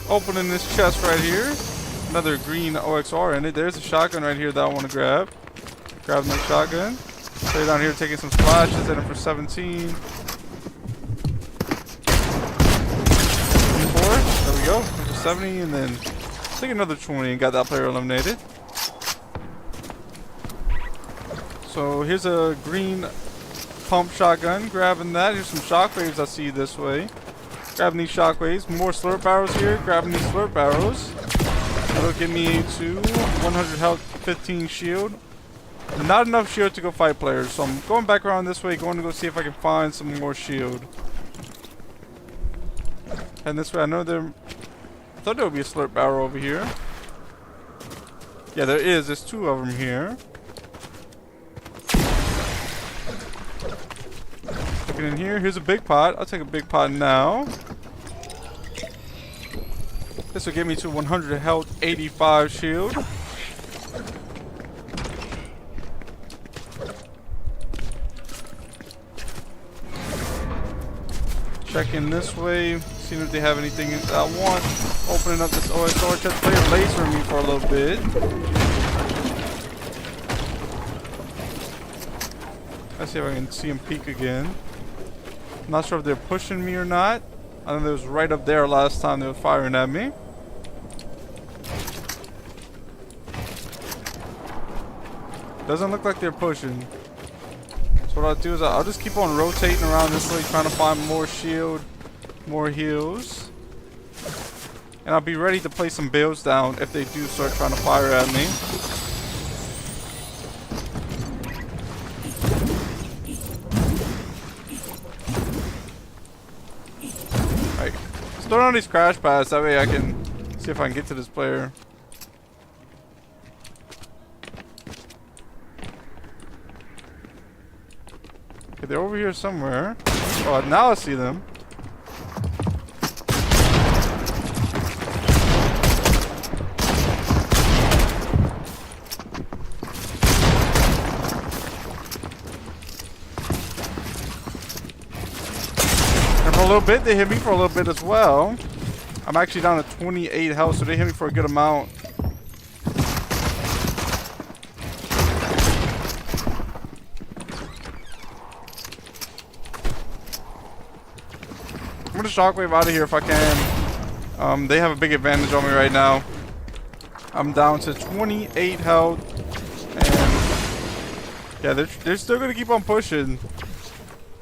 Opening this chest right here. Another green OXR in it. There's a shotgun right here that I want to grab. Grabbing the shotgun. Stay down here taking some splashes. Hitting for 17. 24. There we go. For 70, and then take another 20 and got that player eliminated. So here's a green pump shotgun. Grabbing that. Here's some shockwaves I see this way. Grabbing these shockwaves. More slurp barrels here. Grabbing these slurp barrels. That'll get me to 100 health, 15 shield. Not enough shield to go fight players, so I'm going back around this way, going to go see if I can find some more shield. And this way, I know there. I thought there would be a slurp barrel over here. Yeah, there is. There's two of them here. Looking in here, here's a big pot. I'll take a big pot now. This will get me to 100 health, 85 shield. Checking this way, seeing if they have anything that I want. Opening up this OSR chest, player lasering me for a little bit. Let's see if I can see him peek again. I'm not sure if they're pushing me or not. I know they was right up there last time they were firing at me. Doesn't look like they're pushing. So what I'll do is I'll just keep on rotating around this way, trying to find more shield, more heals. And I'll be ready to place some builds down if they do start trying to fire at me. Alright, let's throw down these crash pads, that way I can see if I can get to this player. Okay, they're over here somewhere. Oh, now I see them. And for a little bit, they hit me for a little bit as well. I'm actually down to 28 health, so they hit me for a good amount. I'm gonna shockwave out of here if I can. They have a big advantage on me right now. I'm down to 28 health, and yeah, they're still gonna keep on pushing.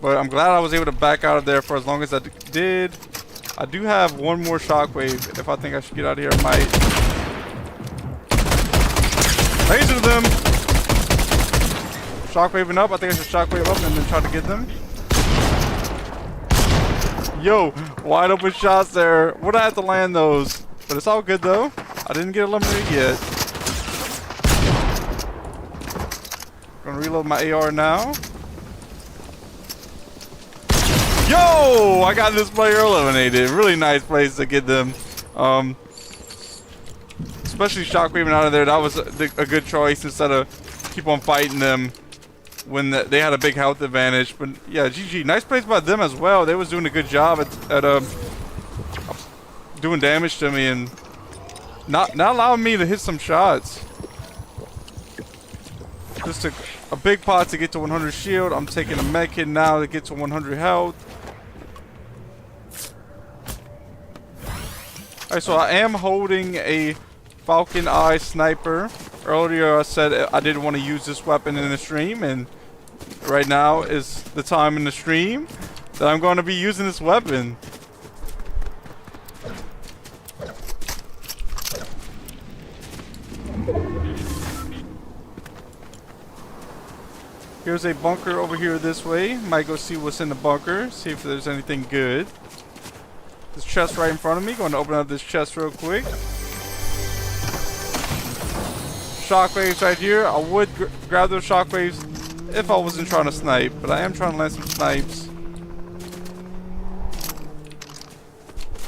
But I'm glad I was able to back out of there for as long as I did. I do have one more shockwave. If I think I should get out of here, I might. Laser them. Shockwaving up. I think I should shockwave up and then try to get them. Yo, wide open shots there. Would I have to land those? But it's all good though. I didn't get eliminated yet. Gonna reload my AR now. Yo! I got this player eliminated. Really nice place to get them. Especially shockwaving out of there. That was a good choice instead of keep on fighting them when they had a big health advantage. But yeah, GG. Nice plays by them as well. They was doing a good job at doing damage to me and not allowing me to hit some shots. Just a big pot to get to 100 shield. I'm taking a med kit now to get to 100 health. Alright, so I am holding a Falcon Eye Sniper. Earlier I said I didn't want to use this weapon in the stream, and right now is the time in the stream that I'm going to be using this weapon. Here's a bunker over here this way. Might go see what's in the bunker, see if there's anything good. This chest right in front of me. Going to open up this chest real quick. Shockwaves right here. I would grab those shockwaves if I wasn't trying to snipe, but I am trying to land some snipes.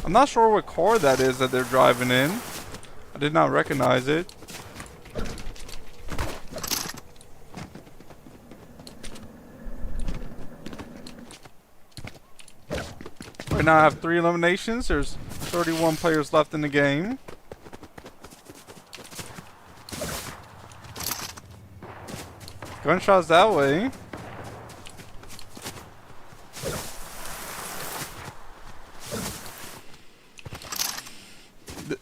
I'm not sure what car that is that they're driving in. I did not recognize it. Right now I have 3 eliminations. There's 31 players left in the game. Gunshots that way.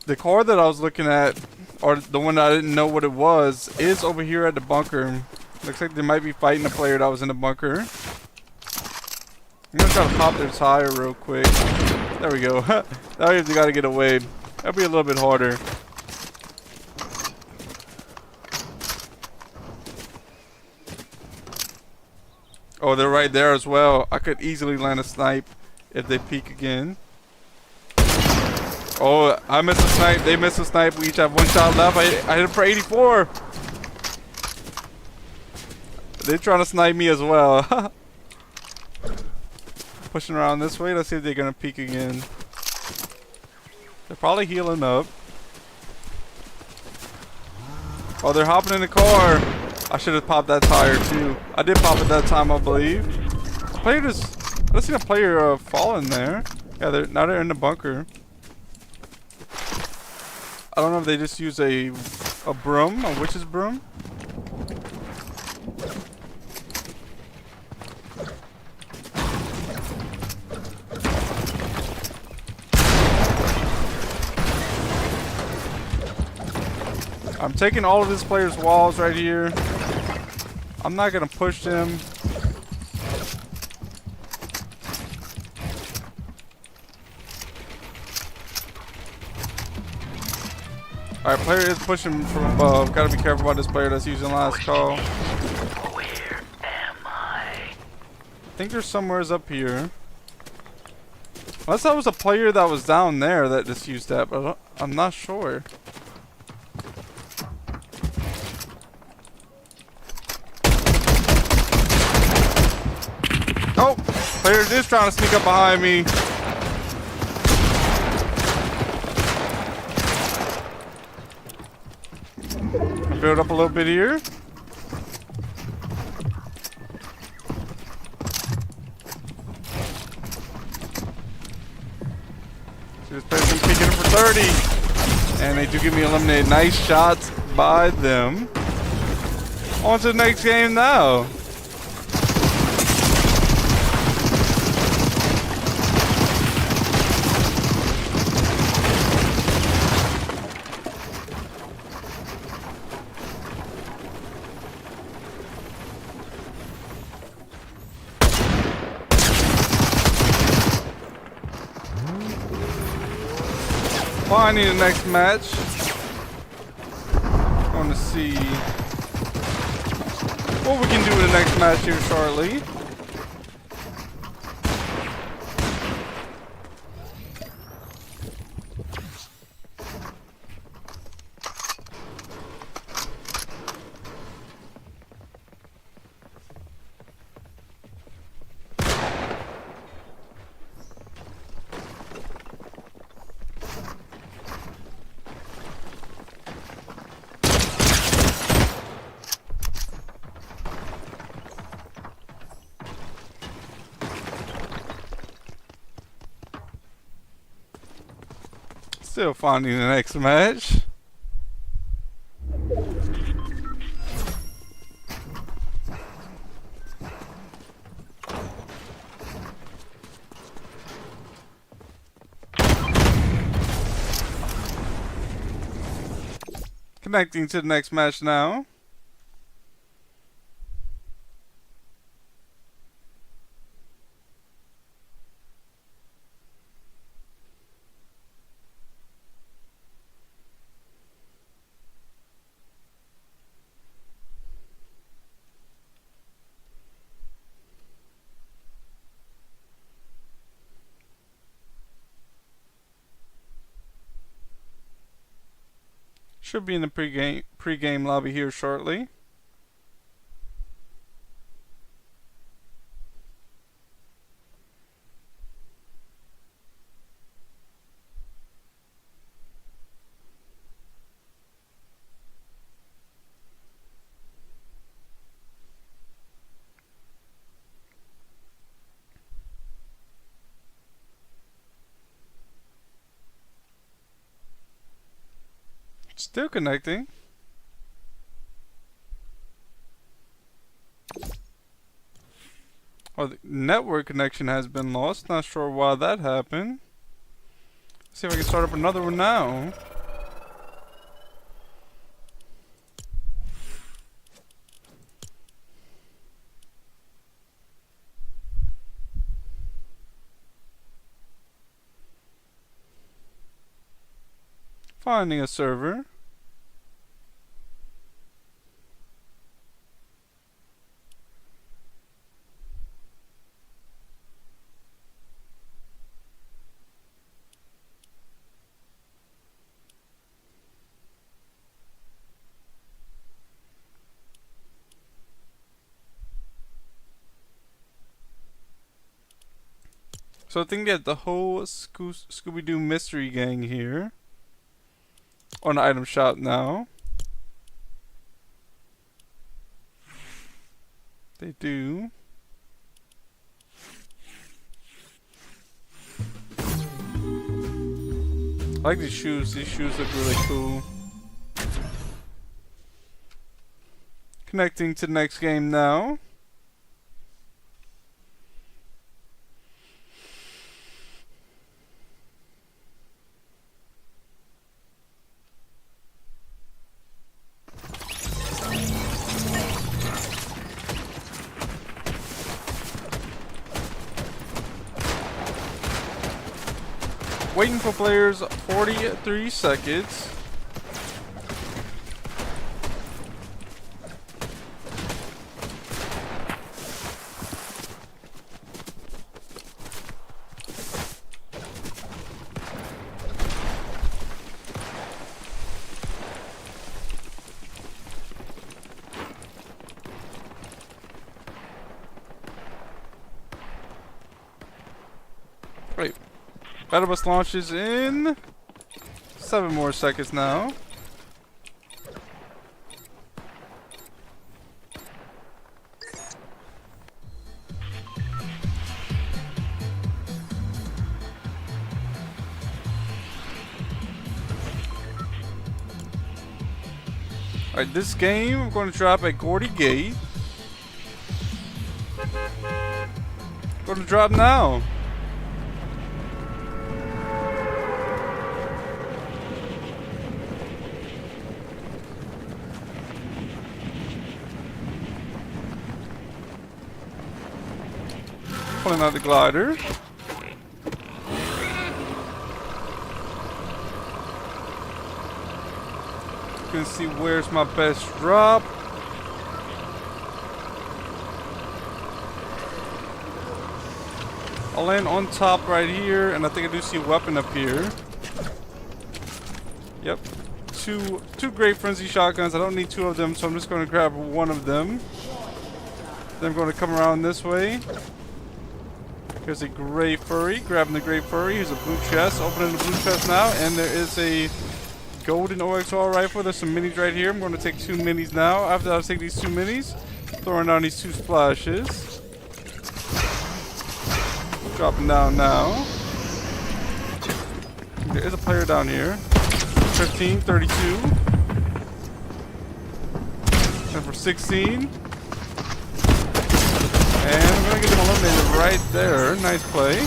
The car that I was looking at, or the one that I didn't know what it was, is over here at the bunker. Looks like they might be fighting a player that was in the bunker. I'm gonna try to pop their tire real quick. There we go. Now you gotta get away. That'll be a little bit harder. Oh, they're right there as well. I could easily land a snipe if they peek again. Oh, I missed a snipe. They missed a snipe. We each have 1 shot left. I hit him for 84. They're trying to snipe me as well. Pushing around this way. Let's see if they're gonna peek again. They're probably healing up. Oh, they're hopping in the car. I should have popped that tire too. I did pop it that time, I believe. Player just, I just seen a player fall in there. Yeah, now they're in the bunker. I don't know if they just use a broom, a witch's broom. I'm taking all of this player's walls right here. I'm not gonna push them. Alright, player is pushing from above. Gotta be careful about this player that's using last call. Where am I? I think there's somewheres up here. Unless that was a player that was down there that just used that, but I'm not sure. Oh, player is trying to sneak up behind me. Build up a little bit here. See this player's been kicking it for 30. And they do give me eliminated. Nice shots by them. On to the next game now. Finding the next match. I want to see what we can do in the next match here shortly. Still finding the next match. Connecting to the next match now. Should be in the pre-game lobby here shortly. Still connecting. Oh, the network connection has been lost. Not sure why that happened. Let's see if I can start up another one now. Finding a server. So I think that the whole Scooby-Doo mystery gang here on the item shop now. They do. I like these shoes. These shoes look really cool. Connecting to the next game now. Waiting for players 43 seconds. Wait. Battle Bus launches in 7 more seconds now. Alright, this game I'm going to drop at Gordy Gate. Going to drop now. Pulling out the glider. Gonna see where's my best drop. I'll land on top right here, and I think I do see a weapon up here. Yep. Two great frenzy shotguns. I don't need 2 of them, so I'm just going to grab 1 of them. Then I'm going to come around this way. Here's a gray furry. Grabbing the gray furry. Here's a blue chest. Opening the blue chest now. And there is a golden OXR rifle. There's some minis right here. I'm going to take 2 minis now. After I take these 2 minis, throwing down these 2 splashes. Dropping down now. There is a player down here. 15, 32. Number 16. And I'm gonna get them eliminated right there. Nice play.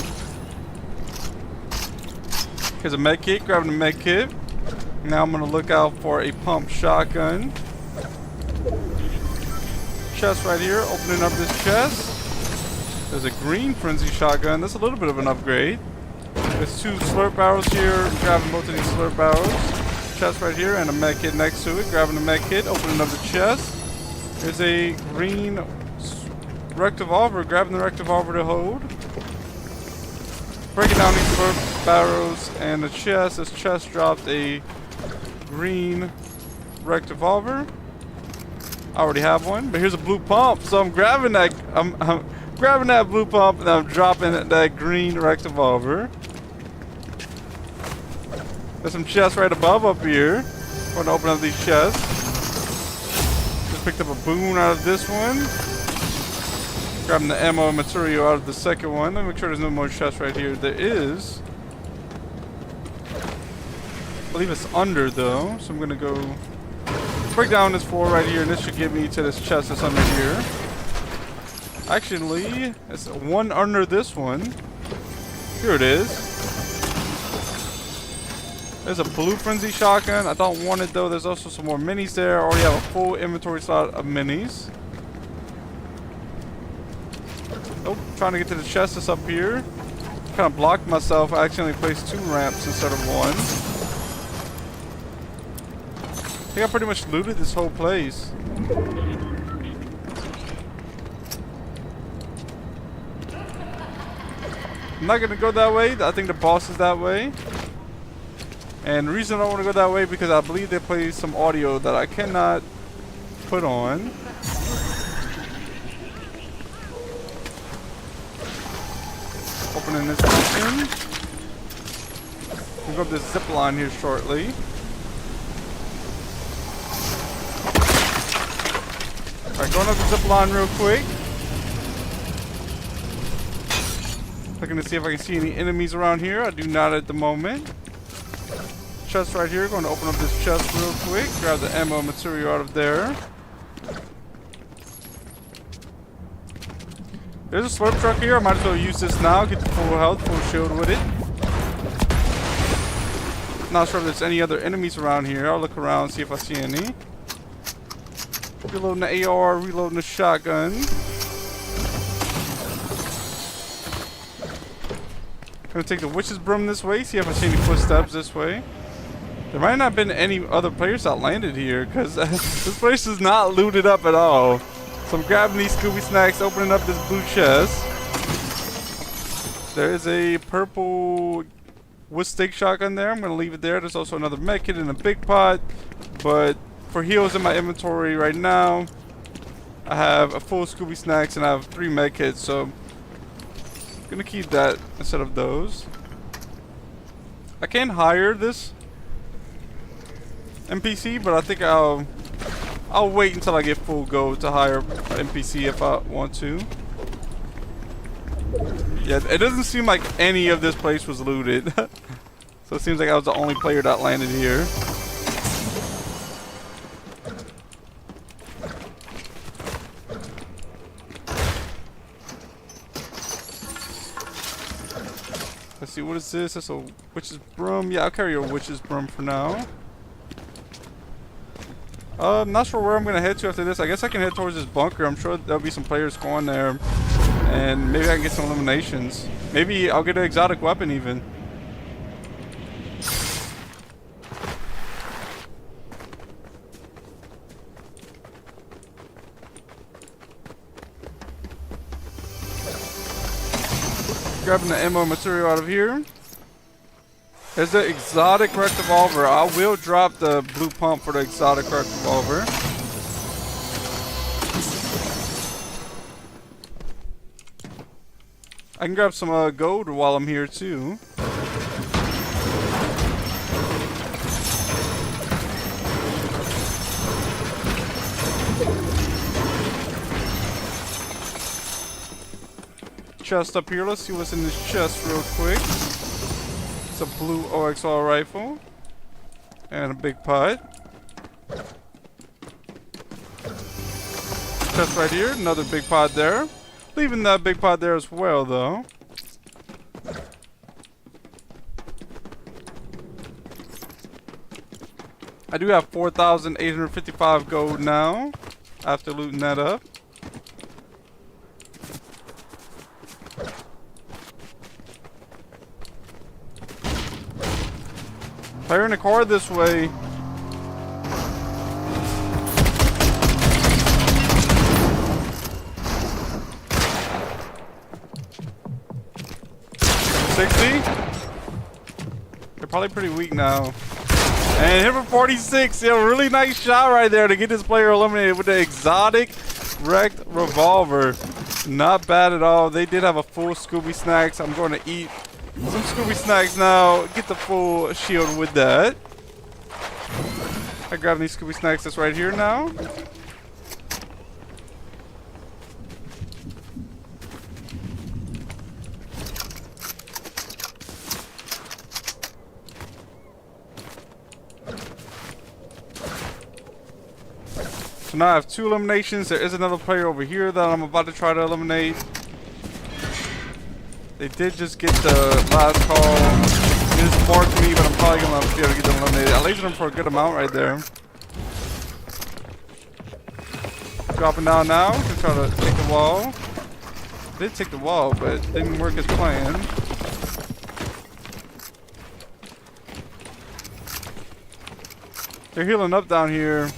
Here's a med kit, grabbing the med kit. Now I'm gonna look out for a pump shotgun. Chest right here, opening up this chest. There's a green frenzy shotgun. That's a little bit of an upgrade. There's 2 slurp barrels here. Grabbing both of these slurp barrels. Chest right here and a med kit next to it. Grabbing the med kit, opening up the chest. There's a green revolver. Grabbing the revolver to hold. Breaking down these slurp barrels and the chest. This chest dropped a green revolver. I already have one, but here's a blue pump, so I'm grabbing that. I'm grabbing that blue pump and I'm dropping that green revolver. There's some chests right above up here. I'm going to open up these chests. Just picked up a boon out of this one. Grabbing the ammo and material out of the second one. Let me make sure there's no more chests right here. There is. I believe it's under though, so I'm gonna go break down this floor right here, and this should get me to this chest that's under here. Actually, it's one under this one. Here it is. There's a blue frenzy shotgun. I don't want it though. There's also some more minis there. I already have a full inventory slot of minis. Nope, trying to get to the chest that's up here. Kind of blocked myself. I accidentally placed 2 ramps instead of 1. I think I pretty much looted this whole place. I'm not gonna go that way. I think the boss is that way. And the reason I don't want to go that way because I believe they play some audio that I cannot put on. Opening this mission. We'll go up this zip line here shortly. Alright, going up the zip line real quick. Looking to see if I can see any enemies around here. I do not at the moment. Chest right here. Going to open up this chest real quick. Grab the ammo material out of there. There's a slurp truck here. I might as well use this now. Get the full health, full shield with it. Not sure if there's any other enemies around here. I'll look around, see if I see any. Reloading the AR, reloading the shotgun. Gonna take the witch's broom this way, see if I see any footsteps this way. There might not have been any other players that landed here, because this place is not looted up at all. So I'm grabbing these Scooby snacks, opening up this blue chest. There is a purple wood stick shotgun there. I'm going to leave it there. There's also another med kit in a big pot. But for heals in my inventory right now, I have a full Scooby snacks and I have 3 med kits. So I'm going to keep that instead of those. I can hire this NPC, but I think I'll wait until I get full gold to hire an NPC if I want to. Yeah, it doesn't seem like any of this place was looted. So it seems like I was the only player that landed here. Let's see, what is this? That's a witch's broom. Yeah, I'll carry a witch's broom for now. I'm not sure where I'm going to head to after this. I guess I can head towards this bunker. I'm sure there'll be some players going there. And maybe I can get some eliminations. Maybe I'll get an exotic weapon even. Grabbing the ammo material out of here. There's the exotic revolver. I will drop the blue pump for the exotic revolver. I can grab some gold while I'm here too. Chest up here. Let's see what's in this chest real quick. It's a blue OXR rifle. And a big pot. Chest right here. Another big pot there. Leaving that big pot there as well, though. I do have 4,855 gold now. After looting that up. Player in a car this way. They're probably pretty weak now. And hit for 46. Yeah, really nice shot right there to get this player eliminated with the exotic wrecked revolver. Not bad at all. They did have a full Scooby Snacks. I'm going to eat some Scooby Snacks now. Get the full shield with that. I grabbed these Scooby Snacks that's right here now. So now I have 2 eliminations. There is another player over here that I'm about to try to eliminate. They did just get the last call. It just marked me, but I'm probably going to be able to get them eliminated. I lasered them for a good amount right there. Dropping down now to try to take the wall. Did take the wall, but didn't work as planned. They're healing up down here.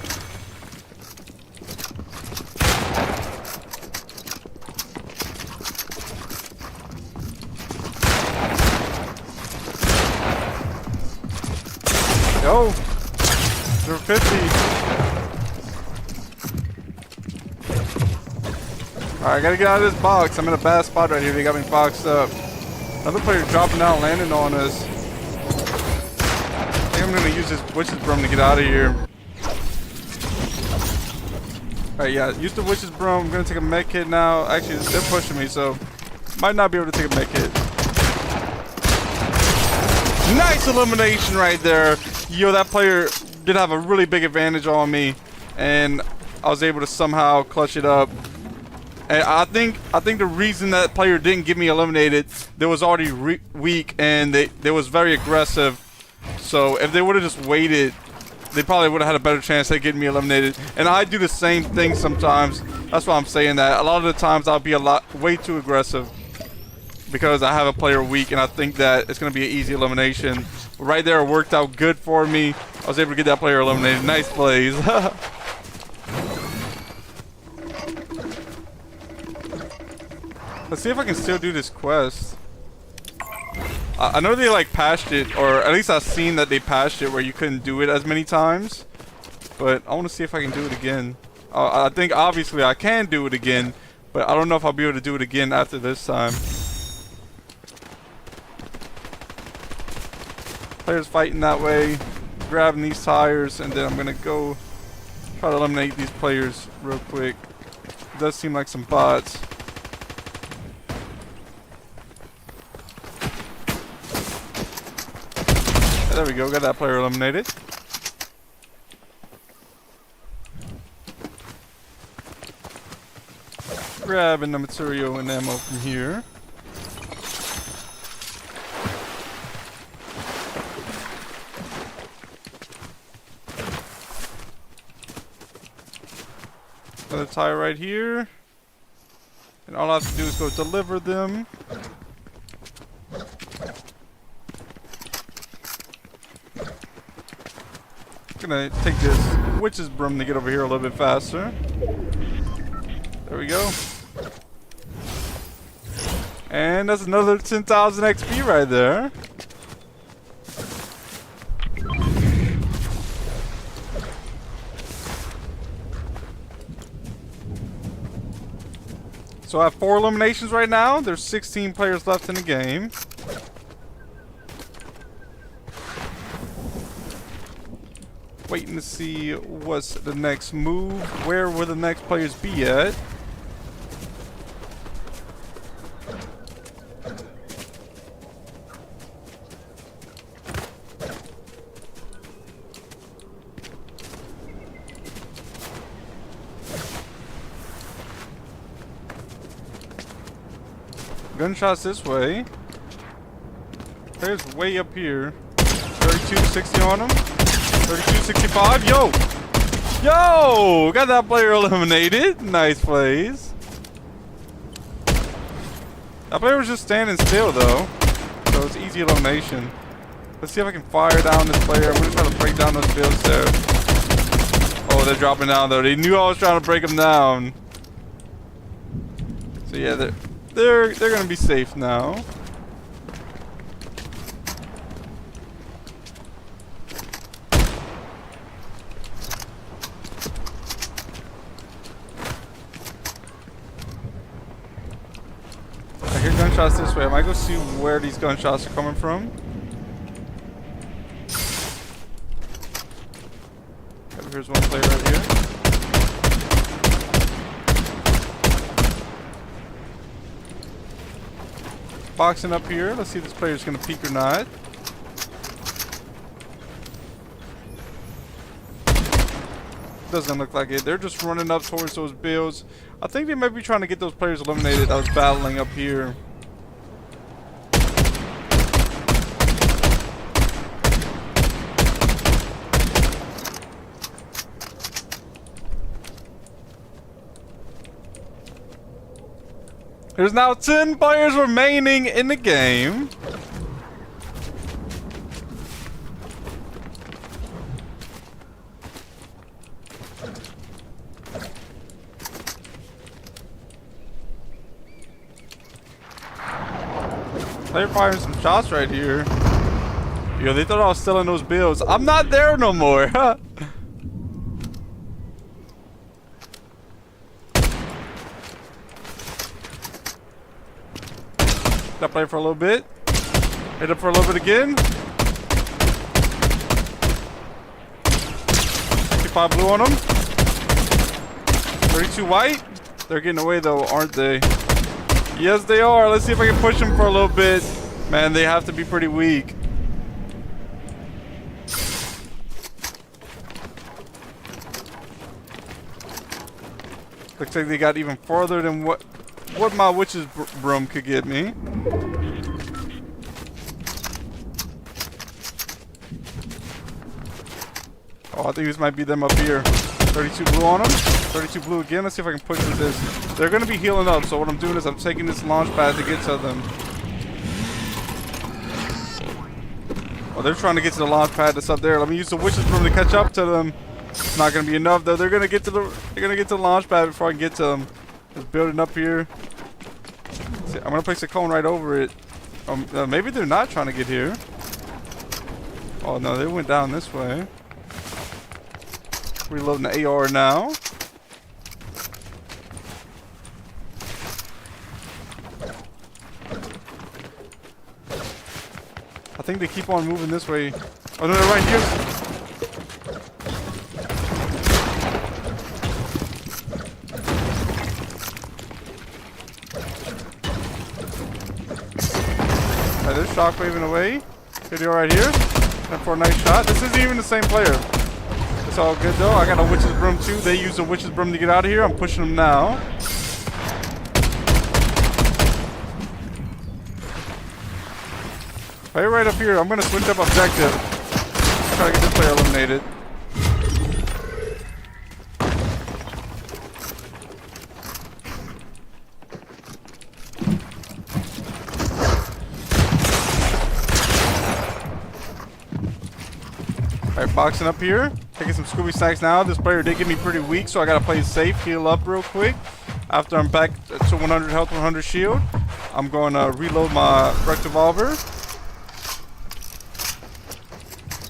Yo, they're 50. Alright, I gotta get out of this box. I'm in a bad spot right here. They got me boxed up. Another player dropping down, landing on us. I think I'm gonna use this witch's broom to get out of here. Alright, yeah, use the witch's broom. I'm gonna take a med kit now. Actually, they're pushing me, so might not be able to take a med kit. Nice elimination right there. Yo, that player did have a really big advantage on me, and I was able to somehow clutch it up. And I think the reason that player didn't get me eliminated, they was already weak and they was very aggressive. So if they would have just waited, they probably would have had a better chance at getting me eliminated. And I do the same thing sometimes. That's why I'm saying that. A lot of the times I'll be way too aggressive because I have a player weak, and I think that it's gonna be an easy elimination. Right there, it worked out good for me. I was able to get that player eliminated. Nice plays. Let's see if I can still do this quest. I know they like patched it, or at least I've seen that they patched it where you couldn't do it as many times. But I want to see if I can do it again. I think obviously I can do it again, but I don't know if I'll be able to do it again after this time. Players fighting that way, grabbing these tires, and then I'm gonna go try to eliminate these players real quick. It does seem like some bots. There we go, got that player eliminated. Grabbing the material and ammo from here. Another tire right here. And all I have to do is go deliver them. Gonna take this witch's broom to get over here a little bit faster. There we go. And that's another 10,000 XP right there. So I have 4 eliminations right now. There's 16 players left in the game. Waiting to see what's the next move. Where will the next players be at? Gunshots this way. Player's way up here. 32, 60 on him. 32, 65. Yo! Yo! Got that player eliminated. Nice plays. That player was just standing still though. So it's easy elimination. Let's see if I can fire down this player. I'm gonna try to break down those builds there. Oh, they're dropping down though. They knew I was trying to break them down. So yeah, they're gonna be safe now. I hear gunshots this way. I might go see where these gunshots are coming from. Okay, here's one player right here. Boxing up here. Let's see if this player's gonna peek or not. Doesn't look like it. They're just running up towards those builds. I think they might be trying to get those players eliminated that was battling up here. There's now 10 players remaining in the game. They're firing some shots right here. Yo, they thought I was still in those builds. I'm not there no more. That play for a little bit. Hit up for a little bit again. 55 blue on them. 32 white. They're getting away though, aren't they? Yes, they are. Let's see if I can push them for a little bit. Man, they have to be pretty weak. Looks like they got even farther than what my witch's broom could get me. Oh, I think this might be them up here. 32 blue on them. 32 blue again. Let's see if I can push with this. They're going to be healing up, so what I'm doing is I'm taking this launch pad to get to them. Oh, they're trying to get to the launch pad that's up there. Let me use the witch's broom to catch up to them. It's not going to be enough though. They're going to get to the launch pad before I can get to them. Just building up here. See, I'm going to place a cone right over it. Maybe they're not trying to get here. Oh no, they went down this way. Reloading the AR now. I think they keep on moving this way. Oh no, they're right here. Alright, they're shockwaving away. Here they are right here. And for a nice shot. This isn't even the same player. It's all good though. I got a witch's broom too. They use a witch's broom to get out of here. I'm pushing them now. Player right up here. I'm gonna switch up objective. Try to get this player eliminated. Alright, boxing up here. Taking some Scooby snacks now. This player did get me pretty weak, so I gotta play safe, heal up real quick. After I'm back to 100 health, 100 shield, I'm going to reload my Brecht revolver.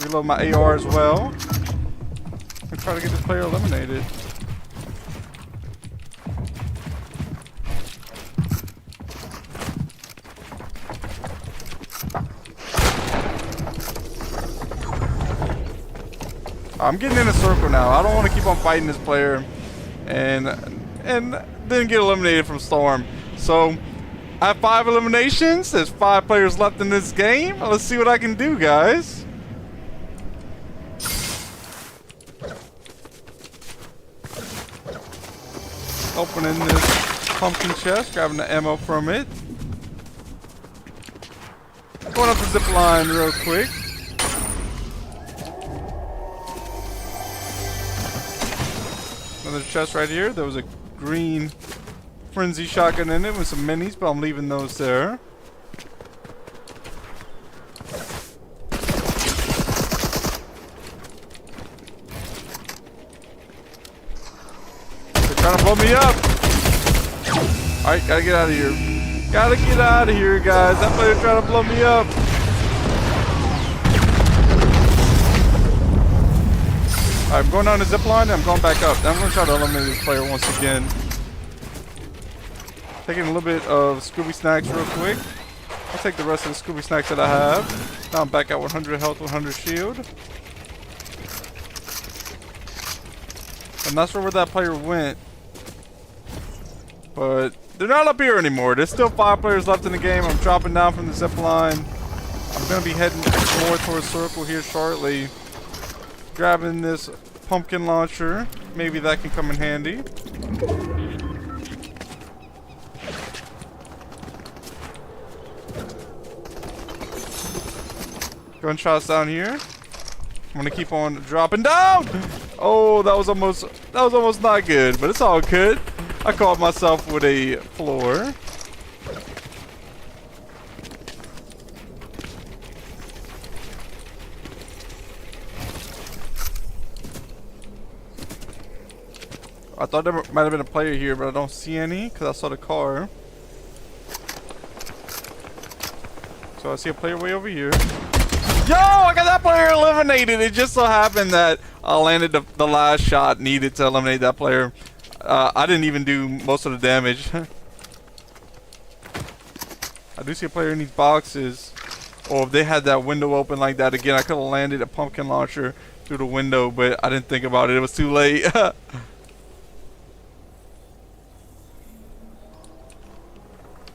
Reload my AR as well. And try to get this player eliminated. I'm getting in a circle now. I don't want to keep on fighting this player and then get eliminated from Storm. So I have 5 eliminations. There's 5 players left in this game. Let's see what I can do, guys. Opening this pumpkin chest, grabbing the ammo from it. Going up the zip line real quick. Another chest right here. There was a green frenzy shotgun in it with some minis, but I'm leaving those there. They're trying to blow me up. Alright, gotta get out of here. Gotta get out of here, guys. That player's trying to blow me up. Alright, I'm going down the zip line and I'm going back up. Now I'm going to try to eliminate this player once again. Taking a little bit of Scooby Snacks real quick. I'll take the rest of the Scooby Snacks that I have. Now I'm back at 100 health, 100 shield. I'm not sure where that player went. But they're not up here anymore. There's still 5 players left in the game. I'm dropping down from the zip line. I'm going to be heading more towards circle here shortly. Grabbing this pumpkin launcher. Maybe that can come in handy. Gunshots down here. I'm gonna keep on dropping down. Oh, that was almost not good, but it's all good. I caught myself with a floor. I thought there might have been a player here, but I don't see any because I saw the car. So I see a player way over here. Yo, I got that player eliminated. It just so happened that I landed the last shot needed to eliminate that player. I didn't even do most of the damage. I do see a player in these boxes. Or if they had that window open like that again, I could have landed a pumpkin launcher through the window, but I didn't think about it. It was too late.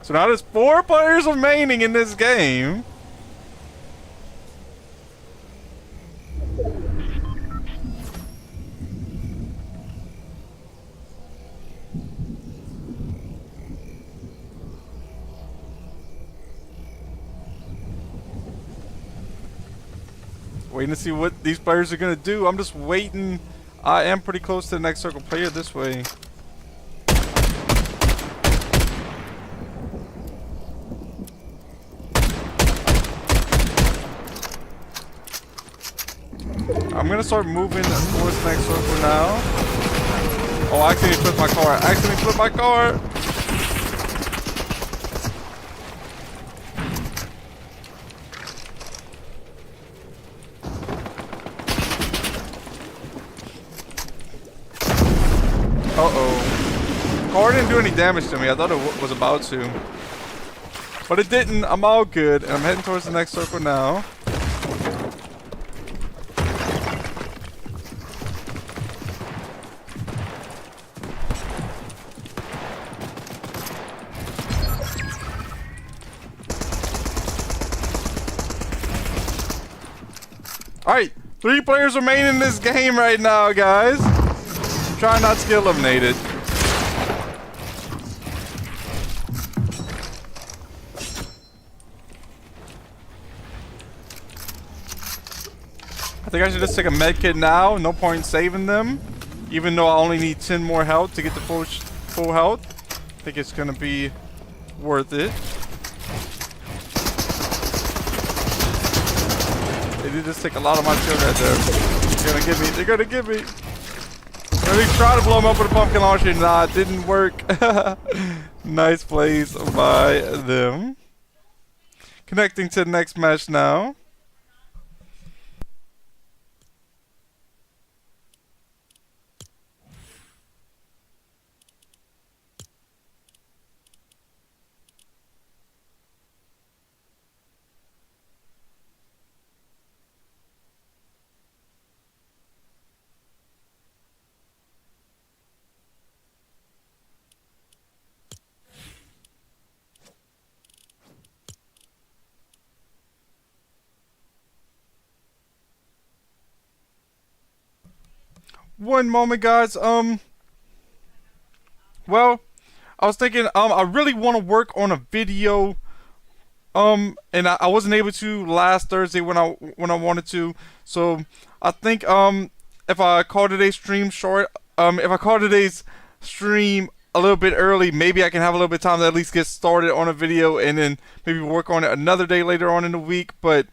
So now there's 4 players remaining in this game. Waiting to see what these players are gonna do. I'm just waiting. I am pretty close to the next circle player this way. I'm gonna start moving towards the next circle now. Oh, I accidentally flipped my car. I accidentally flipped my car. Uh-oh. Car didn't do any damage to me. I thought it was about to. But it didn't. I'm all good. And I'm heading towards the next circle now. Alright, 3 players remain in this game right now, guys. Try not to get eliminated. I think I should just take a med kit now. No point saving them. Even though I only need 10 more health to get to full health. I think it's gonna be worth it. They did just take a lot of my shield right there. They're gonna get me. They're gonna get me. Let me try to blow them up with a pumpkin launcher. Nah, it didn't work. Nice plays by them. Connecting to the next match now. One moment, guys. Well, I was thinking, I really want to work on a video and I wasn't able to last Thursday when I wanted to. So I think if I call today's stream short, if I call today's stream a little bit early, maybe I can have a little bit of time to at least get started on a video and then maybe work on it another day later on in the week. But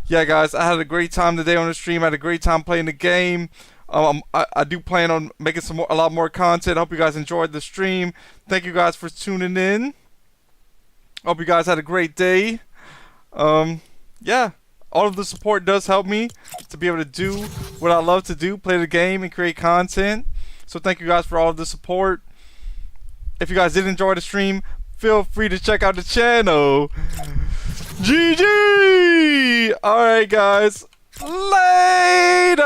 yeah, guys, I had a great time today on the stream. I had a great time playing the game. I do plan on making a lot more content. I hope you guys enjoyed the stream. Thank you guys for tuning in. Hope you guys had a great day. Yeah, all of the support does help me to be able to do what I love to do, play the game and create content. So thank you guys for all of the support. If you guys did enjoy the stream, feel free to check out the channel. GG! Alright guys, later!